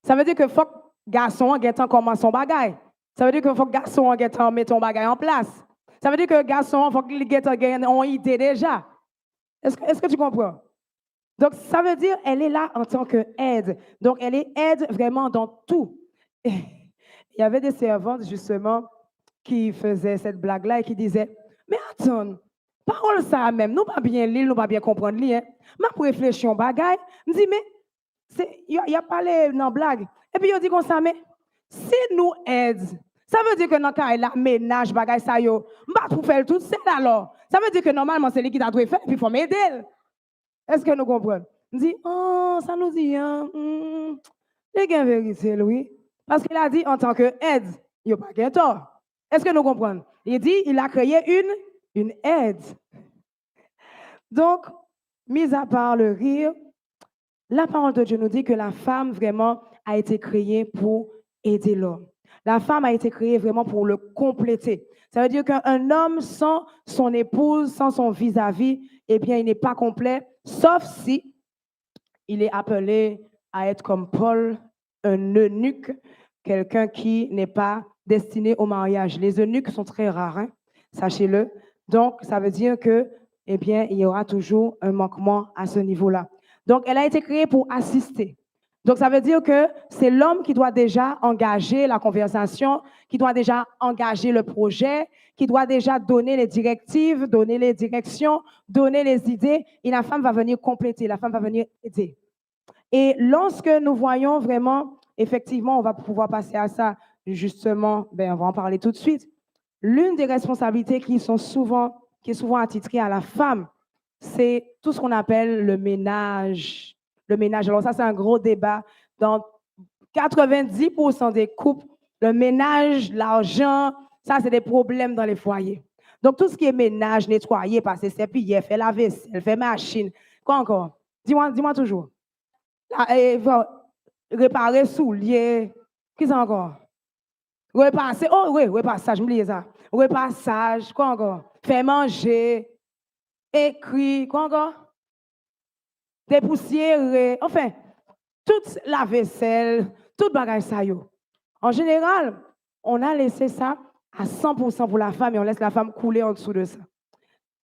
Ça veut dire que faut que garçon en commence son bagage. Ça veut dire que faut que garçon en met ton bagage en place. Ça veut dire que garçon faut qu'il ait une idée déjà. Est-ce que tu comprends? Donc, ça veut dire elle est là en tant qu'aide. Donc, elle est aide vraiment dans tout. Il y avait des servantes, justement, qui faisaient cette blague-là et qui disaient, mais attends, parole ça même, nous pas bien lire, nous pas bien comprendre lire. Ma réfléchir bagaille, me dit, mais il y a pas les non blague. Et puis, il dit comme ça, mais si nous aide, ça veut dire que dans le cas la ménage bagaille ça yo, m'pas pour faire tout seul alors. Ça veut dire que normalement c'est lui qui t'a trouvé faire puis il faut m'aider. Est-ce que nous comprenons? On dit, oh, ça nous dit, hein, les gars, vérité, oui. Parce qu'il a dit en tant qu'aide, il n'y a pas qu'un tort. Est-ce que nous comprenons? Il dit, il a créé une aide. Donc, mis à part le rire, la parole de Dieu nous dit que la femme vraiment a été créée pour aider l'homme. La femme a été créée vraiment pour le compléter. Ça veut dire qu'un homme sans son épouse, sans son vis-à-vis, eh bien, il n'est pas complet, sauf si il est appelé à être comme Paul, un eunuque, quelqu'un qui n'est pas destiné au mariage. Les eunuques sont très rares, hein, sachez-le. Donc, ça veut dire que, eh bien, il y aura toujours un manquement à ce niveau-là. Donc, elle a été créée pour assister. Donc, ça veut dire que c'est l'homme qui doit déjà engager la conversation, qui doit déjà engager le projet, qui doit déjà donner les directives, donner les directions, donner les idées, et la femme va venir compléter, la femme va venir aider. Et lorsque nous voyons vraiment, effectivement, on va pouvoir passer à ça, justement, ben, on va en parler tout de suite. L'une des responsabilités qui est souvent attitrée à la femme, c'est tout ce qu'on appelle le ménage. Le ménage. Alors ça, c'est un gros débat. Dans 90% des couples, le ménage, l'argent, ça, c'est des problèmes dans les foyers. Donc, tout ce qui est ménage, nettoyer, passer ses pieds, faire la vaisselle, faire machine, quoi encore? Dis-moi toujours. Réparer souliers, qu'est-ce encore? Repasser, oh oui, repassage, m'oubliez ça. Repassage, quoi encore? Faire manger, écrit, quoi encore? Dépoussiérer, enfin, toute la vaisselle, tout bagage ça yo. En général, on a laissé ça à 100% pour la femme et on laisse la femme couler en dessous de ça.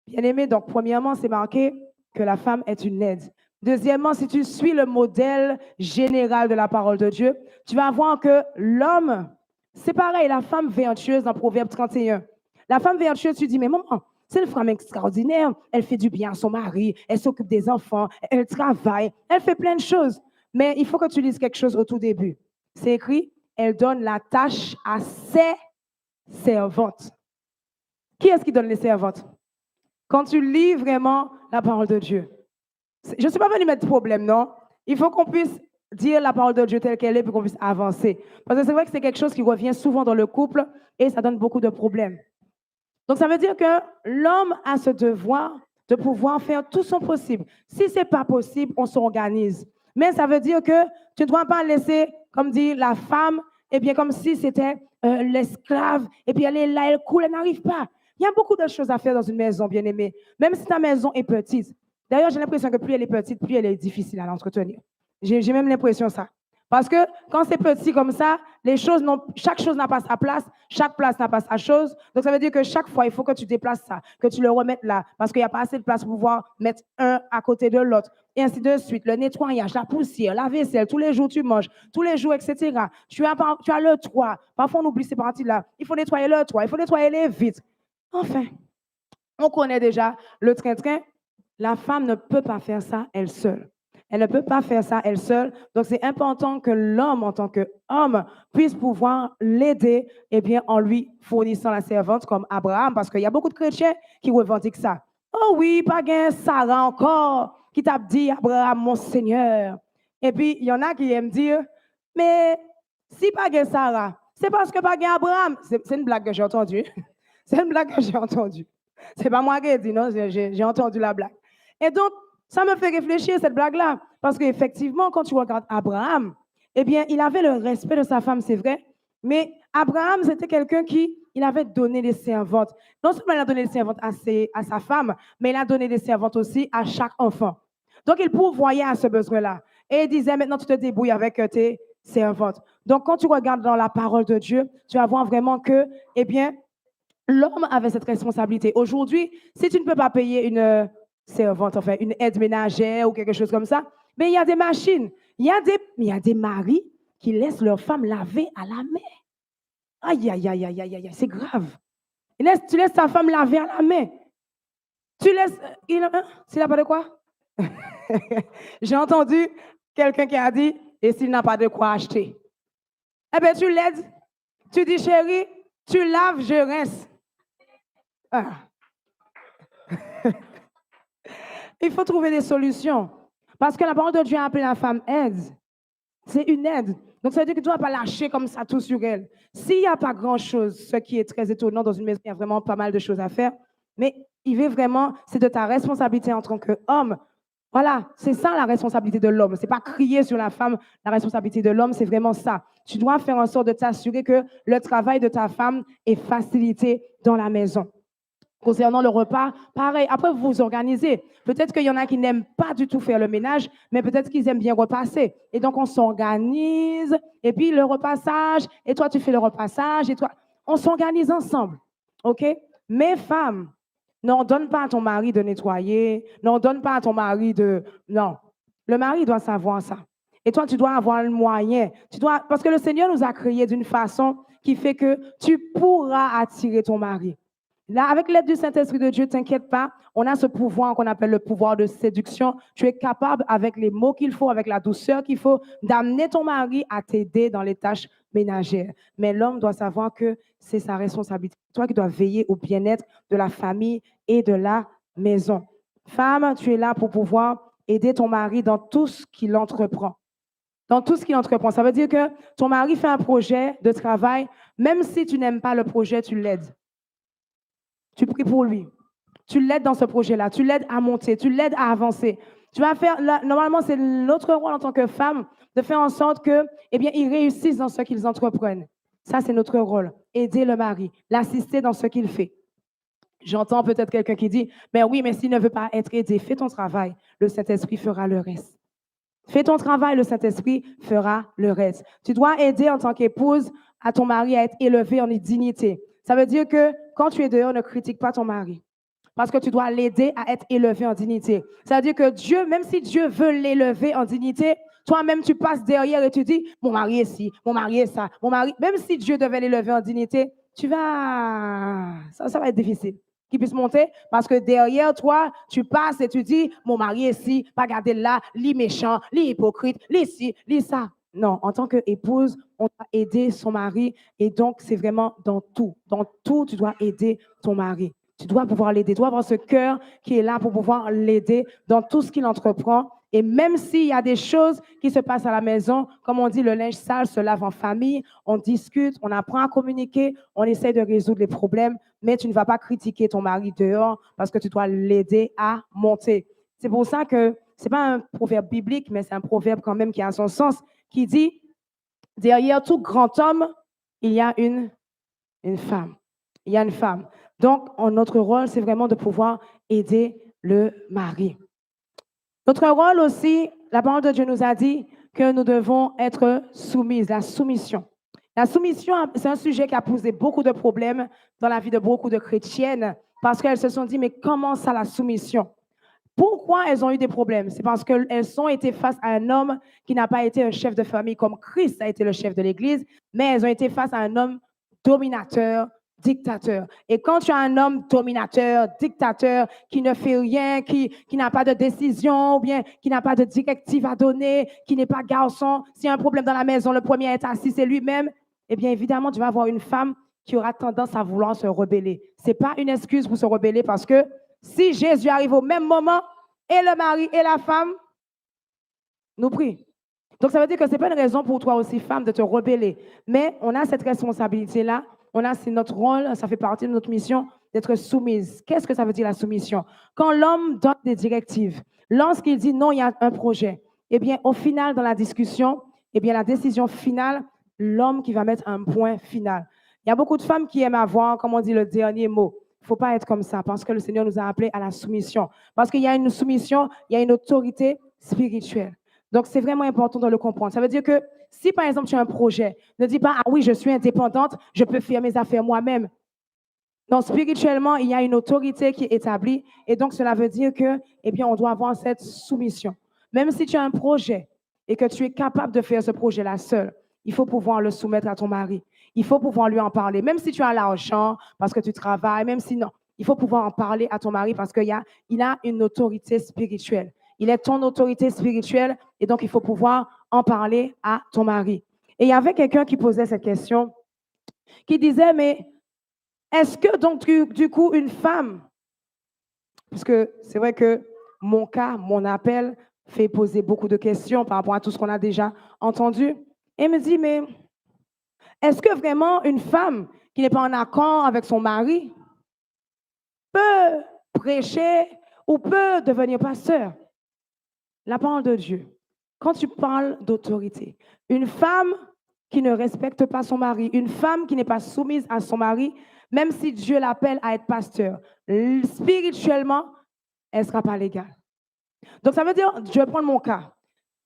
Bien aimé, donc premièrement, c'est marqué que la femme est une aide. Deuxièmement, si tu suis le modèle général de la parole de Dieu, tu vas voir que l'homme, c'est pareil, la femme vertueuse dans Proverbe 31. La femme vertueuse, tu dis, mais maman, c'est une femme extraordinaire. Elle fait du bien à son mari, elle s'occupe des enfants, elle travaille, elle fait plein de choses. Mais il faut que tu lises quelque chose au tout début. C'est écrit, elle donne la tâche à ses servantes. Qui est-ce qui donne les servantes? Quand tu lis vraiment la parole de Dieu. Je ne suis pas venue mettre de problème, non? Il faut qu'on puisse dire la parole de Dieu telle qu'elle est pour qu'on puisse avancer. Parce que c'est vrai que c'est quelque chose qui revient souvent dans le couple et ça donne beaucoup de problèmes. Donc, ça veut dire que l'homme a ce devoir de pouvoir faire tout son possible. Si ce n'est pas possible, on s'organise. Mais ça veut dire que tu ne dois pas laisser, comme dit la femme, eh bien, comme si c'était l'esclave, et puis elle est là, elle coule, elle n'arrive pas. Il y a beaucoup de choses à faire dans une maison, bien aimée, même si ta maison est petite. D'ailleurs, j'ai l'impression que plus elle est petite, plus elle est difficile à l'entretenir. J'ai même l'impression ça. Parce que quand c'est petit comme ça, chaque chose n'a pas sa place, chaque place n'a pas sa chose. Donc ça veut dire que chaque fois, il faut que tu déplaces ça, que tu le remettes là, parce qu'il n'y a pas assez de place pour pouvoir mettre un à côté de l'autre. Et ainsi de suite. Le nettoyage, la poussière, la vaisselle, tous les jours tu manges, tous les jours, etc. Tu as le toit. Parfois, on oublie ces parties-là. Il faut nettoyer le toit, il faut nettoyer les vitres. Enfin, on connaît déjà le train-train. La femme ne peut pas faire ça elle seule. Elle ne peut pas faire ça elle seule. Donc, c'est important que l'homme, en tant qu'homme, puisse pouvoir l'aider eh bien, en lui fournissant la servante comme Abraham, parce qu'il y a beaucoup de chrétiens qui revendiquent ça. Oh oui, pas gain Sarah encore, qui t'a dit Abraham, mon Seigneur. Et puis, il y en a qui aiment dire, mais si pas gain Sarah, c'est parce que pas gain Abraham. C'est une blague que j'ai entendue. C'est une blague que j'ai entendue. C'est pas moi qui ai dit, non, j'ai entendu la blague. Et donc, ça me fait réfléchir, cette blague-là. Parce qu'effectivement, quand tu regardes Abraham, eh bien, il avait le respect de sa femme, c'est vrai, mais Abraham, c'était quelqu'un qui, il avait donné des servantes. Non seulement il a donné des servantes à sa femme, mais il a donné des servantes aussi à chaque enfant. Donc, il pourvoyait à ce besoin-là. Et il disait, maintenant, tu te débrouilles avec tes servantes. Donc, quand tu regardes dans la parole de Dieu, tu vas voir vraiment que, eh bien, l'homme avait cette responsabilité. Aujourd'hui, si tu ne peux pas payer une servante, enfin, une aide ménagère ou quelque chose comme ça, mais il y a des machines. Il y a des maris qui laissent leur femme laver à la main. Aïe, aïe, aïe, aïe, aïe, aïe, c'est grave. Tu laisses ta femme laver à la main. Tu laisses. S'il n'a pas de quoi? J'ai entendu quelqu'un qui a dit, et s'il n'a pas de quoi acheter? Eh bien, tu l'aides. Tu dis, chérie, tu laves, je rince. Ah. Il faut trouver des solutions. Parce que la parole de Dieu a appelé la femme aide. C'est une aide. Donc, ça veut dire que tu ne dois pas lâcher comme ça tout sur elle. S'il n'y a pas grand-chose, ce qui est très étonnant dans une maison, il y a vraiment pas mal de choses à faire. Mais il veut vraiment, c'est de ta responsabilité en tant qu'homme. Voilà, c'est ça la responsabilité de l'homme. Ce n'est pas crier sur la femme. La responsabilité de l'homme, c'est vraiment ça. Tu dois faire en sorte de t'assurer que le travail de ta femme est facilité dans la maison. Concernant le repas, pareil, après vous vous organisez. Peut-être qu'il y en a qui n'aiment pas du tout faire le ménage, mais peut-être qu'ils aiment bien repasser. Et donc on s'organise, et puis le repassage, et toi tu fais le repassage, et toi, on s'organise ensemble. OK? Mais femmes, n'en donne pas à ton mari de nettoyer, n'en donne pas à ton mari de... Non, le mari doit savoir ça. Et toi, tu dois avoir le moyen. Parce que le Seigneur nous a créés d'une façon qui fait que tu pourras attirer ton mari. Là, avec l'aide du Saint-Esprit de Dieu, t'inquiète pas, on a ce pouvoir qu'on appelle le pouvoir de séduction. Tu es capable, avec les mots qu'il faut, avec la douceur qu'il faut, d'amener ton mari à t'aider dans les tâches ménagères. Mais l'homme doit savoir que c'est sa responsabilité. Toi qui dois veiller au bien-être de la famille et de la maison. Femme, tu es là pour pouvoir aider ton mari dans tout ce qu'il entreprend. Dans tout ce qu'il entreprend. Ça veut dire que ton mari fait un projet de travail, même si tu n'aimes pas le projet, tu l'aides. Tu pries pour lui. Tu l'aides dans ce projet-là. Tu l'aides à monter. Tu l'aides à avancer. Tu vas faire, normalement, c'est notre rôle en tant que femme de faire en sorte que, eh bien, ils réussissent dans ce qu'ils entreprennent. Ça, c'est notre rôle. Aider le mari, l'assister dans ce qu'il fait. J'entends peut-être quelqu'un qui dit, mais oui, mais s'il ne veut pas être aidé, fais ton travail. Le Saint-Esprit fera le reste. Fais ton travail, le Saint-Esprit fera le reste. Tu dois aider en tant qu'épouse à ton mari à être élevé en dignité. Ça veut dire que quand tu es dehors, ne critique pas ton mari. Parce que tu dois l'aider à être élevé en dignité. Ça veut dire que Dieu, même si Dieu veut l'élever en dignité, toi-même, tu passes derrière et tu dis, mon mari est ci, mon mari est ça, mon mari, même si Dieu devait l'élever en dignité, ça va être difficile qu'il puisse monter parce que derrière toi, tu passes et tu dis, mon mari est ci, pas garder là, li méchant, li hypocrite, li ci, li ça. Non, en tant qu'épouse, on doit aider son mari et donc c'est vraiment dans tout, tu dois aider ton mari. Tu dois pouvoir l'aider, tu dois avoir ce cœur qui est là pour pouvoir l'aider dans tout ce qu'il entreprend. Et même s'il y a des choses qui se passent à la maison, comme on dit, le linge sale se lave en famille, on discute, on apprend à communiquer, on essaie de résoudre les problèmes, mais tu ne vas pas critiquer ton mari dehors parce que tu dois l'aider à monter. C'est pour ça que ce n'est pas un proverbe biblique, mais c'est un proverbe quand même qui a son sens, qui dit, derrière tout grand homme, il y a une femme. Il y a une femme. Donc, notre rôle, c'est vraiment de pouvoir aider le mari. Notre rôle aussi, la parole de Dieu nous a dit que nous devons être soumises, la soumission. La soumission, c'est un sujet qui a posé beaucoup de problèmes dans la vie de beaucoup de chrétiennes parce qu'elles se sont dit, mais comment ça la soumission? Pourquoi elles ont eu des problèmes? C'est parce qu'elles ont été face à un homme qui n'a pas été un chef de famille comme Christ a été le chef de l'Église, mais elles ont été face à un homme dominateur, dictateur. Et quand tu as un homme dominateur, dictateur, qui ne fait rien, qui n'a pas de décision, ou bien qui n'a pas de directive à donner, qui n'est pas garçon, s'il y a un problème dans la maison, le premier à être assis, c'est lui-même, eh bien évidemment, tu vas avoir une femme qui aura tendance à vouloir se rebeller. Ce n'est pas une excuse pour se rebeller parce que si Jésus arrive au même moment, et le mari et la femme nous prient. Donc, ça veut dire que ce n'est pas une raison pour toi aussi, femme, de te rebeller. Mais on a cette responsabilité-là. C'est notre rôle, ça fait partie de notre mission d'être soumise. Qu'est-ce que ça veut dire la soumission? Quand l'homme donne des directives, lorsqu'il dit non, il y a un projet, eh bien, au final, dans la discussion, eh bien, la décision finale, l'homme qui va mettre un point final. Il y a beaucoup de femmes qui aiment avoir, comme on dit, le dernier mot. Il ne faut pas être comme ça parce que le Seigneur nous a appelés à la soumission. Parce qu'il y a une soumission, il y a une autorité spirituelle. Donc, c'est vraiment important de le comprendre. Ça veut dire que si, par exemple, tu as un projet, ne dis pas, ah oui, je suis indépendante, je peux faire mes affaires moi-même. Donc, spirituellement, il y a une autorité qui est établie. Et donc, cela veut dire que, eh bien, on doit avoir cette soumission. Même si tu as un projet et que tu es capable de faire ce projet-là seul, il faut pouvoir le soumettre à ton mari. Il faut pouvoir lui en parler. Même si tu as l'argent, parce que tu travailles, même si non, il faut pouvoir en parler à ton mari parce il a une autorité spirituelle. Il est ton autorité spirituelle et donc il faut pouvoir en parler à ton mari. Et il y avait quelqu'un qui posait cette question, qui disait, mais est-ce que donc du coup une femme, parce que c'est vrai que mon cas, mon appel fait poser beaucoup de questions par rapport à tout ce qu'on a déjà entendu, et me dit, mais est-ce que vraiment une femme qui n'est pas en accord avec son mari peut prêcher ou peut devenir pasteur? La parole de Dieu, quand tu parles d'autorité, une femme qui ne respecte pas son mari, une femme qui n'est pas soumise à son mari, même si Dieu l'appelle à être pasteur, spirituellement, elle ne sera pas légale. Donc ça veut dire, je vais prendre mon cas.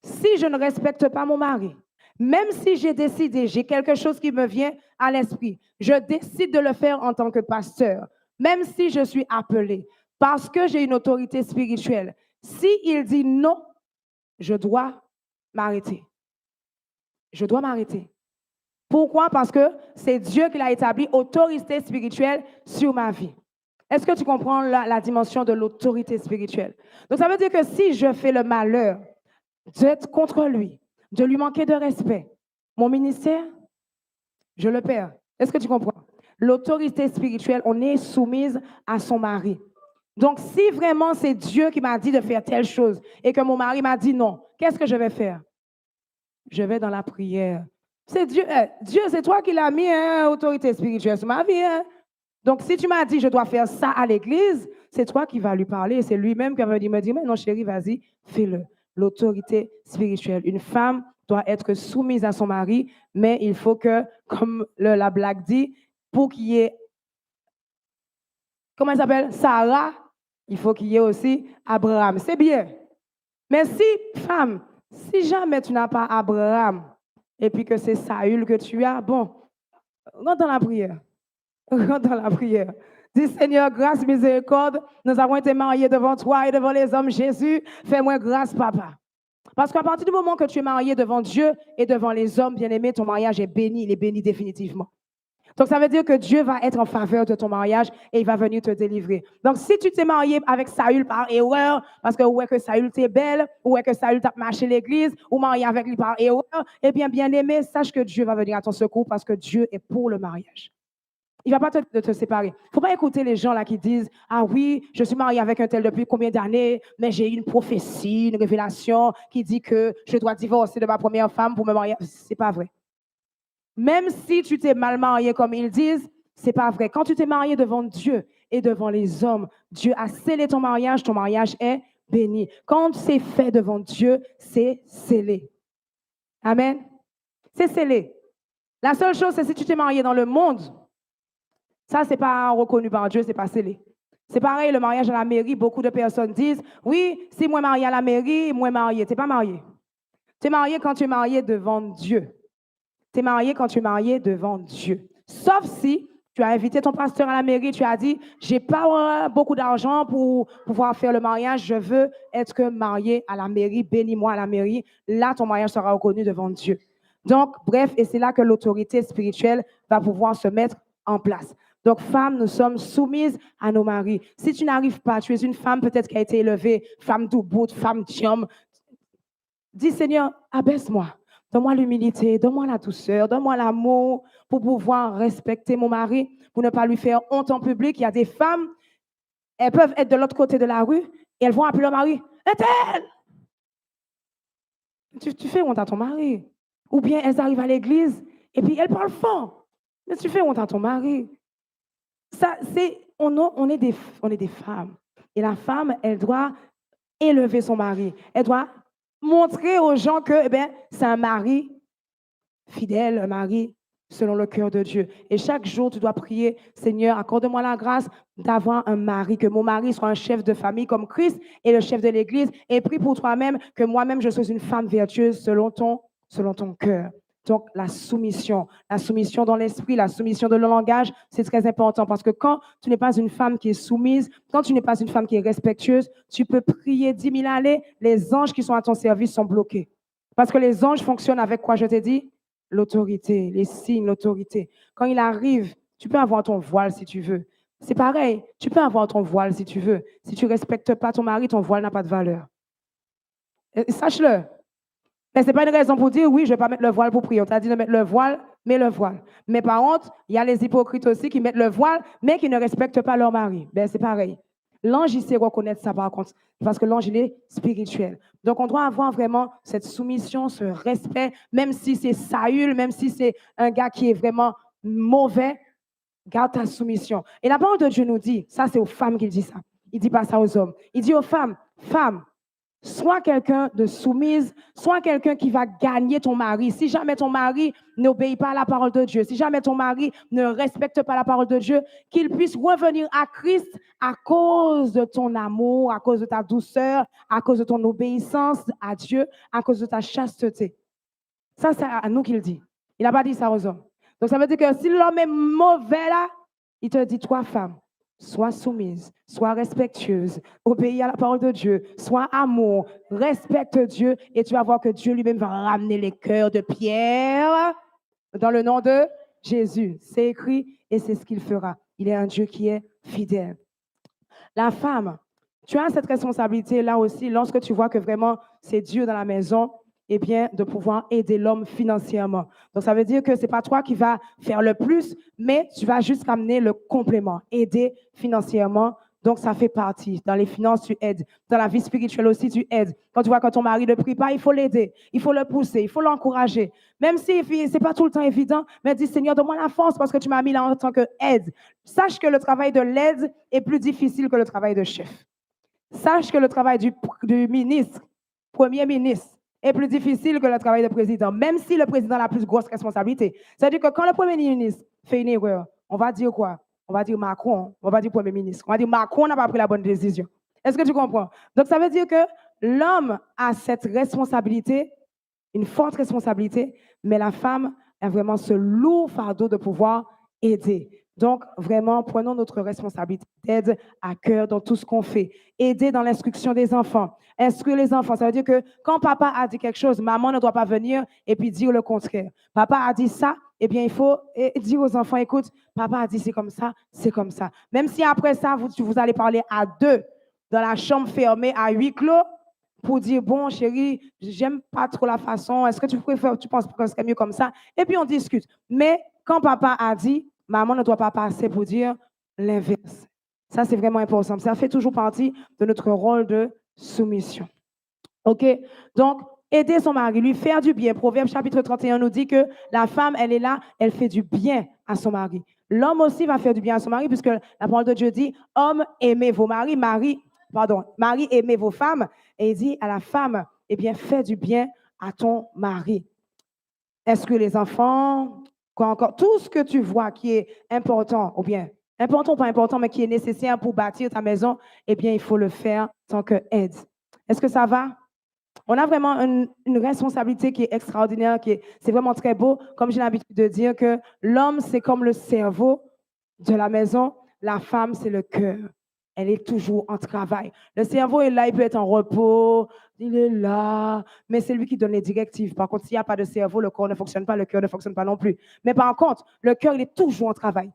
Si je ne respecte pas mon mari, même si j'ai décidé, j'ai quelque chose qui me vient à l'esprit, je décide de le faire en tant que pasteur, même si je suis appelé, parce que j'ai une autorité spirituelle. Si il dit non, je dois m'arrêter. Je dois m'arrêter. Pourquoi? Parce que c'est Dieu qui l'a établi, autorité spirituelle sur ma vie. Est-ce que tu comprends la dimension de l'autorité spirituelle? Donc, ça veut dire que si je fais le malheur d'être contre lui, de lui manquer de respect, mon ministère, je le perds. Est-ce que tu comprends? L'autorité spirituelle, on est soumise à son mari. Donc, si vraiment c'est Dieu qui m'a dit de faire telle chose et que mon mari m'a dit non, qu'est-ce que je vais faire? Je vais dans la prière. C'est Dieu, Dieu, c'est toi qui l'as mis, hein, autorité spirituelle sur ma vie. Hein. Donc, si tu m'as dit je dois faire ça à l'église, c'est toi qui vas lui parler. C'est lui-même qui va me dire, mais non, chérie, vas-y, fais-le. L'autorité spirituelle. Une femme doit être soumise à son mari, mais il faut que, comme la blague dit, pour qu'il y ait, comment elle s'appelle? Sarah, il faut qu'il y ait aussi Abraham. C'est bien. Mais si, femme, si jamais tu n'as pas Abraham et puis que c'est Saül que tu as, bon, rentre dans la prière. Rentre dans la prière. Dis Seigneur, grâce, miséricorde, nous avons été mariés devant toi et devant les hommes. Jésus, fais-moi grâce, papa. Parce qu'à partir du moment que tu es marié devant Dieu et devant les hommes, bien-aimés, ton mariage est béni, il est béni définitivement. Donc, ça veut dire que Dieu va être en faveur de ton mariage et il va venir te délivrer. Donc, si tu t'es marié avec Saül par erreur, parce que ouais que Saül t'est belle, ou ouais que Saül t'a marché l'église, ou marié avec lui par erreur, eh bien aimé, sache que Dieu va venir à ton secours parce que Dieu est pour le mariage. Il ne va pas te séparer. Il ne faut pas écouter les gens là qui disent, ah oui, je suis marié avec un tel depuis combien d'années, mais j'ai eu une prophétie, une révélation qui dit que je dois divorcer de ma première femme pour me marier. Ce n'est pas vrai. Même si tu t'es mal marié, comme ils disent, c'est pas vrai. Quand tu t'es marié devant Dieu et devant les hommes, Dieu a scellé ton mariage est béni. Quand c'est fait devant Dieu, c'est scellé. Amen. C'est scellé. La seule chose, c'est si tu t'es marié dans le monde, ça, c'est pas reconnu par Dieu, c'est pas scellé. C'est pareil, le mariage à la mairie, beaucoup de personnes disent, oui, si moi marié à la mairie, moi marié. Tu n'es pas marié. Tu es marié quand tu es marié devant Dieu. Tu es marié quand tu es marié devant Dieu. Sauf si tu as invité ton pasteur à la mairie, tu as dit, j'ai pas beaucoup d'argent pour pouvoir faire le mariage, je veux être marié à la mairie, bénis-moi à la mairie. Là, ton mariage sera reconnu devant Dieu. Donc, bref, et c'est là que l'autorité spirituelle va pouvoir se mettre en place. Donc, femmes, nous sommes soumises à nos maris. Si tu n'arrives pas, tu es une femme peut-être qui a été élevée, femme douboute, femme diom, dis Seigneur, abaisse-moi. Donne-moi l'humilité, donne-moi la douceur, donne-moi l'amour pour pouvoir respecter mon mari, pour ne pas lui faire honte en public. Il y a des femmes, elles peuvent être de l'autre côté de la rue et elles vont appeler leur mari. Est-elle? Tu fais honte à ton mari. Ou bien elles arrivent à l'église et puis elles parlent fort. Mais tu fais honte à ton mari. Ça, on est des femmes. Et la femme, elle doit élever son mari. Elle doit montrer aux gens que c'est un mari fidèle, un mari selon le cœur de Dieu. Et chaque jour, tu dois prier, Seigneur, accorde-moi la grâce d'avoir un mari, que mon mari soit un chef de famille comme Christ est le chef de l'Église. Et prie pour toi-même que moi-même, je sois une femme vertueuse selon ton cœur. Donc, la soumission dans l'esprit, la soumission dans le langage, c'est très important parce que quand tu n'es pas une femme qui est soumise, quand tu n'es pas une femme qui est respectueuse, tu peux prier 10 000 allées, les anges qui sont à ton service sont bloqués. Parce que les anges fonctionnent avec quoi, je t'ai dit? L'autorité, les signes, l'autorité. Quand il arrive, tu peux avoir ton voile si tu veux. C'est pareil, tu peux avoir ton voile si tu veux. Si tu ne respectes pas ton mari, ton voile n'a pas de valeur. Sache-le. Mais ce n'est pas une raison pour dire oui, je ne vais pas mettre le voile pour prier. On t'a dit de mettre le voile, mets le voile. Mais par contre, il y a les hypocrites aussi qui mettent le voile, mais qui ne respectent pas leur mari. Ben, c'est pareil. L'ange, il sait reconnaître ça par contre, parce que l'ange, il est spirituel. Donc, on doit avoir vraiment cette soumission, ce respect, même si c'est Saül, même si c'est un gars qui est vraiment mauvais, garde ta soumission. Et la parole de Dieu nous dit, ça c'est aux femmes qu'il dit ça. Il ne dit pas ça aux hommes. Il dit aux femmes, femmes, sois quelqu'un de soumise, sois quelqu'un qui va gagner ton mari. Si jamais ton mari n'obéit pas à la parole de Dieu, si jamais ton mari ne respecte pas la parole de Dieu, qu'il puisse revenir à Christ à cause de ton amour, à cause de ta douceur, à cause de ton obéissance à Dieu, à cause de ta chasteté. Ça, c'est à nous qu'il dit. Il n'a pas dit ça aux hommes. Donc, ça veut dire que si l'homme est mauvais là, il te dit, toi, femme, sois soumise, sois respectueuse, obéis à la parole de Dieu, sois amour, respecte Dieu et tu vas voir que Dieu lui-même va ramener les cœurs de Pierre dans le nom de Jésus. C'est écrit et c'est ce qu'il fera. Il est un Dieu qui est fidèle. La femme, tu as cette responsabilité là aussi lorsque tu vois que vraiment c'est Dieu dans la maison, eh bien, de pouvoir aider l'homme financièrement. Donc, ça veut dire que ce n'est pas toi qui vas faire le plus, mais tu vas juste amener le complément, aider financièrement. Donc, ça fait partie. Dans les finances, tu aides. Dans la vie spirituelle aussi, tu aides. Quand tu vois que ton mari ne prie pas, il faut l'aider. Il faut le pousser. Il faut l'encourager. Même si ce n'est pas tout le temps évident, mais dis, Seigneur, donne-moi la force parce que tu m'as mis là en tant qu'aide. Sache que le travail de l'aide est plus difficile que le travail de chef. Sache que le travail du ministre, premier ministre, est plus difficile que le travail de président, même si le président a la plus grosse responsabilité. C'est-à-dire que quand le premier ministre fait une erreur, on va dire quoi? On va dire Macron, on va dire premier ministre. On va dire Macron n'a pas pris la bonne décision. Est-ce que tu comprends? Donc ça veut dire que l'homme a cette responsabilité, une forte responsabilité, mais la femme a vraiment ce lourd fardeau de pouvoir aider. Donc, vraiment, prenons notre responsabilité d'aide à cœur dans tout ce qu'on fait. Aider dans l'instruction des enfants. Instruire les enfants, ça veut dire que quand papa a dit quelque chose, maman ne doit pas venir et puis dire le contraire. Papa a dit ça, eh bien, il faut dire aux enfants, écoute, papa a dit c'est comme ça, c'est comme ça. Même si après ça, vous allez parler à deux dans la chambre fermée à huis clos, pour dire, bon, chérie, j'aime pas trop la façon, est-ce que tu préfères, tu penses que ce serait mieux comme ça? Et puis on discute. Mais quand papa a dit, maman ne doit pas passer pour dire l'inverse. Ça, c'est vraiment important. Ça fait toujours partie de notre rôle de soumission. OK? Donc, aider son mari, lui faire du bien. Proverbe chapitre 31 nous dit que la femme, elle est là, elle fait du bien à son mari. L'homme aussi va faire du bien à son mari, puisque la parole de Dieu dit, hommes, aimez vos maris, Marie, aimez vos femmes. Et il dit à la femme, eh bien, fais du bien à ton mari. Est-ce que les enfants, quoi encore, tout ce que tu vois qui est important, ou bien important ou pas important, mais qui est nécessaire pour bâtir ta maison, eh bien, il faut le faire en tant qu'aide. Est-ce que ça va? On a vraiment une responsabilité qui est extraordinaire, c'est vraiment très beau. Comme j'ai l'habitude de dire que l'homme, c'est comme le cerveau de la maison, la femme, c'est le cœur. Elle est toujours en travail. Le cerveau est là, il peut être en repos, il est là, mais c'est lui qui donne les directives. Par contre, s'il n'y a pas de cerveau, le corps ne fonctionne pas, le cœur ne fonctionne pas non plus. Mais par contre, le cœur, il est toujours en travail.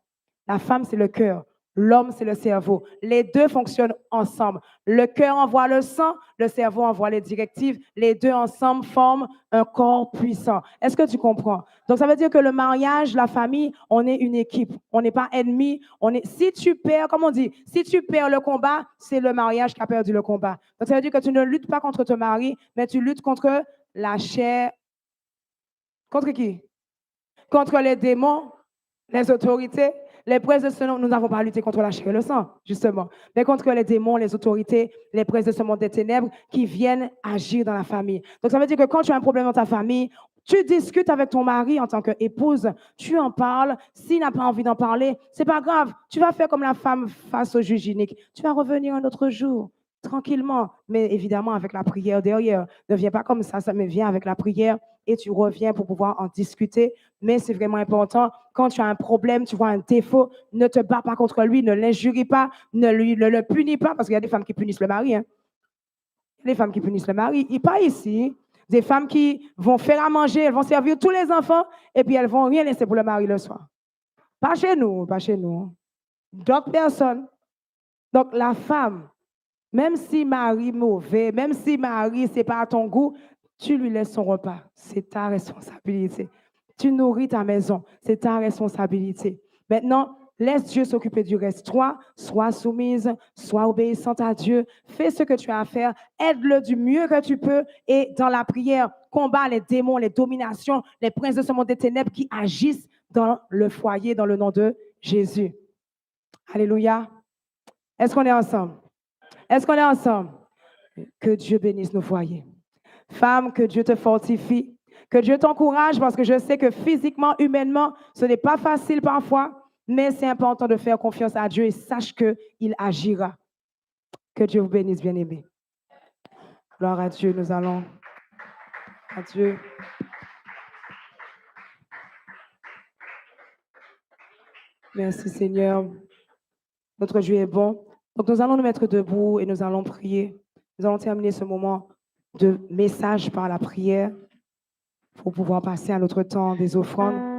La femme, c'est le cœur. L'homme, c'est le cerveau. Les deux fonctionnent ensemble. Le cœur envoie le sang, le cerveau envoie les directives. Les deux ensemble forment un corps puissant. Est-ce que tu comprends? Donc, ça veut dire que le mariage, la famille, on est une équipe. On n'est pas ennemis. Si tu perds, comme on dit, si tu perds le combat, c'est le mariage qui a perdu le combat. Donc, ça veut dire que tu ne luttes pas contre ton mari, mais tu luttes contre la chair. Contre qui? Contre les démons, les autorités, Les princes de ce monde, nous n'avons pas à lutter contre la chair et le sang, justement, mais contre les démons, les autorités, les princes de ce monde des ténèbres qui viennent agir dans la famille. Donc, ça veut dire que quand tu as un problème dans ta famille, tu discutes avec ton mari en tant qu'épouse, tu en parles. S'il n'a pas envie d'en parler, c'est pas grave. Tu vas faire comme la femme face au juge unique. Tu vas revenir un autre jour, tranquillement, mais évidemment avec la prière derrière. Ne viens pas comme ça, mais viens avec la prière et tu reviens pour pouvoir en discuter. Mais c'est vraiment important. Quand tu as un problème, tu vois un défaut, ne te bats pas contre lui, ne l'injurie pas, ne le punis pas, parce qu'il y a des femmes qui punissent le mari. Hein. Les femmes qui punissent le mari, pas ici. Des femmes qui vont faire à manger, elles vont servir tous les enfants et puis elles vont rien laisser pour le mari le soir. Pas chez nous, pas chez nous. D'autres personnes. Donc la femme, même si mari mauvais, même si mari c'est pas à ton goût, tu lui laisses son repas. C'est ta responsabilité. Tu nourris ta maison, c'est ta responsabilité. Maintenant, laisse Dieu s'occuper du reste. Toi, sois soumise, sois obéissante à Dieu. Fais ce que tu as à faire. Aide-le du mieux que tu peux. Et dans la prière, combat les démons, les dominations, les princes de ce monde des ténèbres qui agissent dans le foyer, dans le nom de Jésus. Alléluia. Est-ce qu'on est ensemble? Est-ce qu'on est ensemble? Que Dieu bénisse nos foyers. Femme, que Dieu te fortifie. Que Dieu t'encourage parce que je sais que physiquement, humainement, ce n'est pas facile parfois, mais c'est important de faire confiance à Dieu et sache qu'il agira. Que Dieu vous bénisse, bien-aimés. Gloire à Dieu, nous allons. À Dieu. Merci Seigneur. Notre Dieu est bon. Donc nous allons nous mettre debout et nous allons prier. Nous allons terminer ce moment de message par la prière pour pouvoir passer à notre temps des offrandes.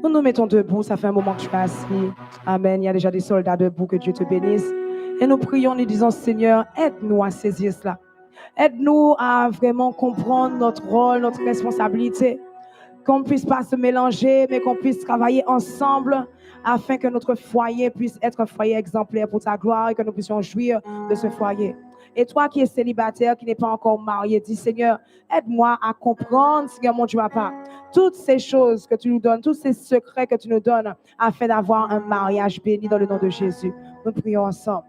Nous nous mettons debout, ça fait un moment que tu es assis. Amen. Il y a déjà des soldats debout, que Dieu te bénisse. Et nous prions, nous disons, Seigneur, aide-nous à saisir cela. Aide-nous à vraiment comprendre notre rôle, notre responsabilité. Qu'on ne puisse pas se mélanger, mais qu'on puisse travailler ensemble afin que notre foyer puisse être un foyer exemplaire pour ta gloire et que nous puissions jouir de ce foyer. Et toi qui es célibataire, qui n'est pas encore marié, dis Seigneur, aide-moi à comprendre, Seigneur mon Dieu, Papa, toutes ces choses que tu nous donnes, tous ces secrets que tu nous donnes afin d'avoir un mariage béni dans le nom de Jésus. Nous prions ensemble.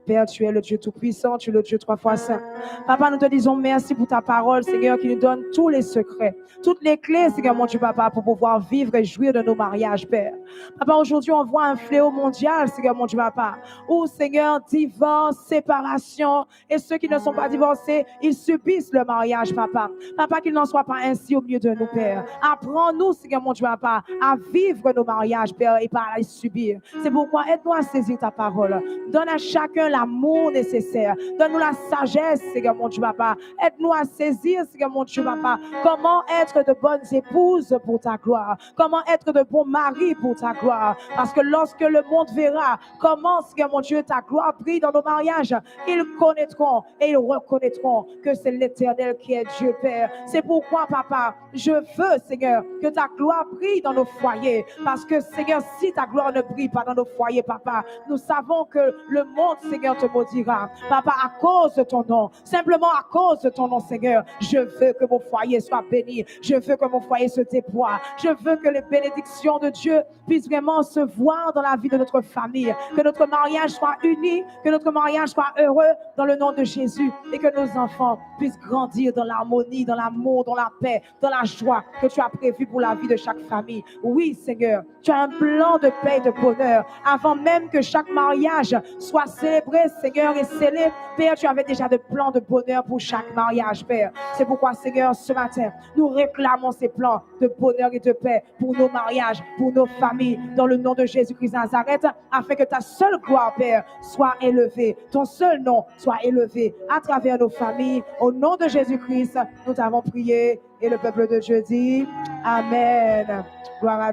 Père, tu es le Dieu Tout-Puissant, tu es le Dieu trois fois saint. Papa, nous te disons merci pour ta parole, Seigneur, qui nous donne tous les secrets, toutes les clés, Seigneur mon Dieu, Papa, pour pouvoir vivre et jouir de nos mariages, Père. Papa, aujourd'hui, on voit un fléau mondial, Seigneur mon Dieu, Papa, où, Seigneur, divorce, séparation, et ceux qui ne sont pas divorcés, ils subissent le mariage, Papa. Papa, qu'il n'en soit pas ainsi au milieu de nous, Père. Apprends-nous, Seigneur mon Dieu, Papa, à vivre nos mariages, Père, et pas à les subir. C'est pourquoi aide-nous à saisir ta parole. Donne à chacun l'amour nécessaire. Donne-nous la sagesse, Seigneur mon Dieu, Papa. Aide-nous à saisir, Seigneur mon Dieu, Papa, comment être de bonnes épouses pour ta gloire. Comment être de bons maris pour ta gloire. Parce que lorsque le monde verra comment, Seigneur mon Dieu, ta gloire brille dans nos mariages, ils connaîtront et ils reconnaîtront que c'est l'Éternel qui est Dieu, Père. C'est pourquoi, Papa, je veux, Seigneur, que ta gloire brille dans nos foyers. Parce que, Seigneur, si ta gloire ne brille pas dans nos foyers, Papa, nous savons que le monde, Seigneur, te maudira. Papa, à cause de ton nom, simplement à cause de ton nom, Seigneur, je veux que mon foyer soit béni. Je veux que mon foyer se déploie. Je veux que les bénédictions de Dieu puissent vraiment se voir dans la vie de notre famille. Que notre mariage soit uni, que notre mariage soit heureux dans le nom de Jésus et que nos enfants puissent grandir dans l'harmonie, dans l'amour, dans la paix, dans la joie que tu as prévu pour la vie de chaque famille. Oui, Seigneur, tu as un plan de paix et de bonheur avant même que chaque mariage soit célébré, Seigneur, et scellé. Père, tu avais déjà de plans de bonheur pour chaque mariage, Père. C'est pourquoi, Seigneur, ce matin, nous réclamons ces plans de bonheur et de paix pour nos mariages, pour nos familles, dans le nom de Jésus-Christ Nazareth, afin que ta seule gloire, Père, soit élevée, ton seul nom soit élevé à travers nos familles. Au nom de Jésus-Christ, nous t'avons prié et le peuple de Dieu dit Amen. Gloire à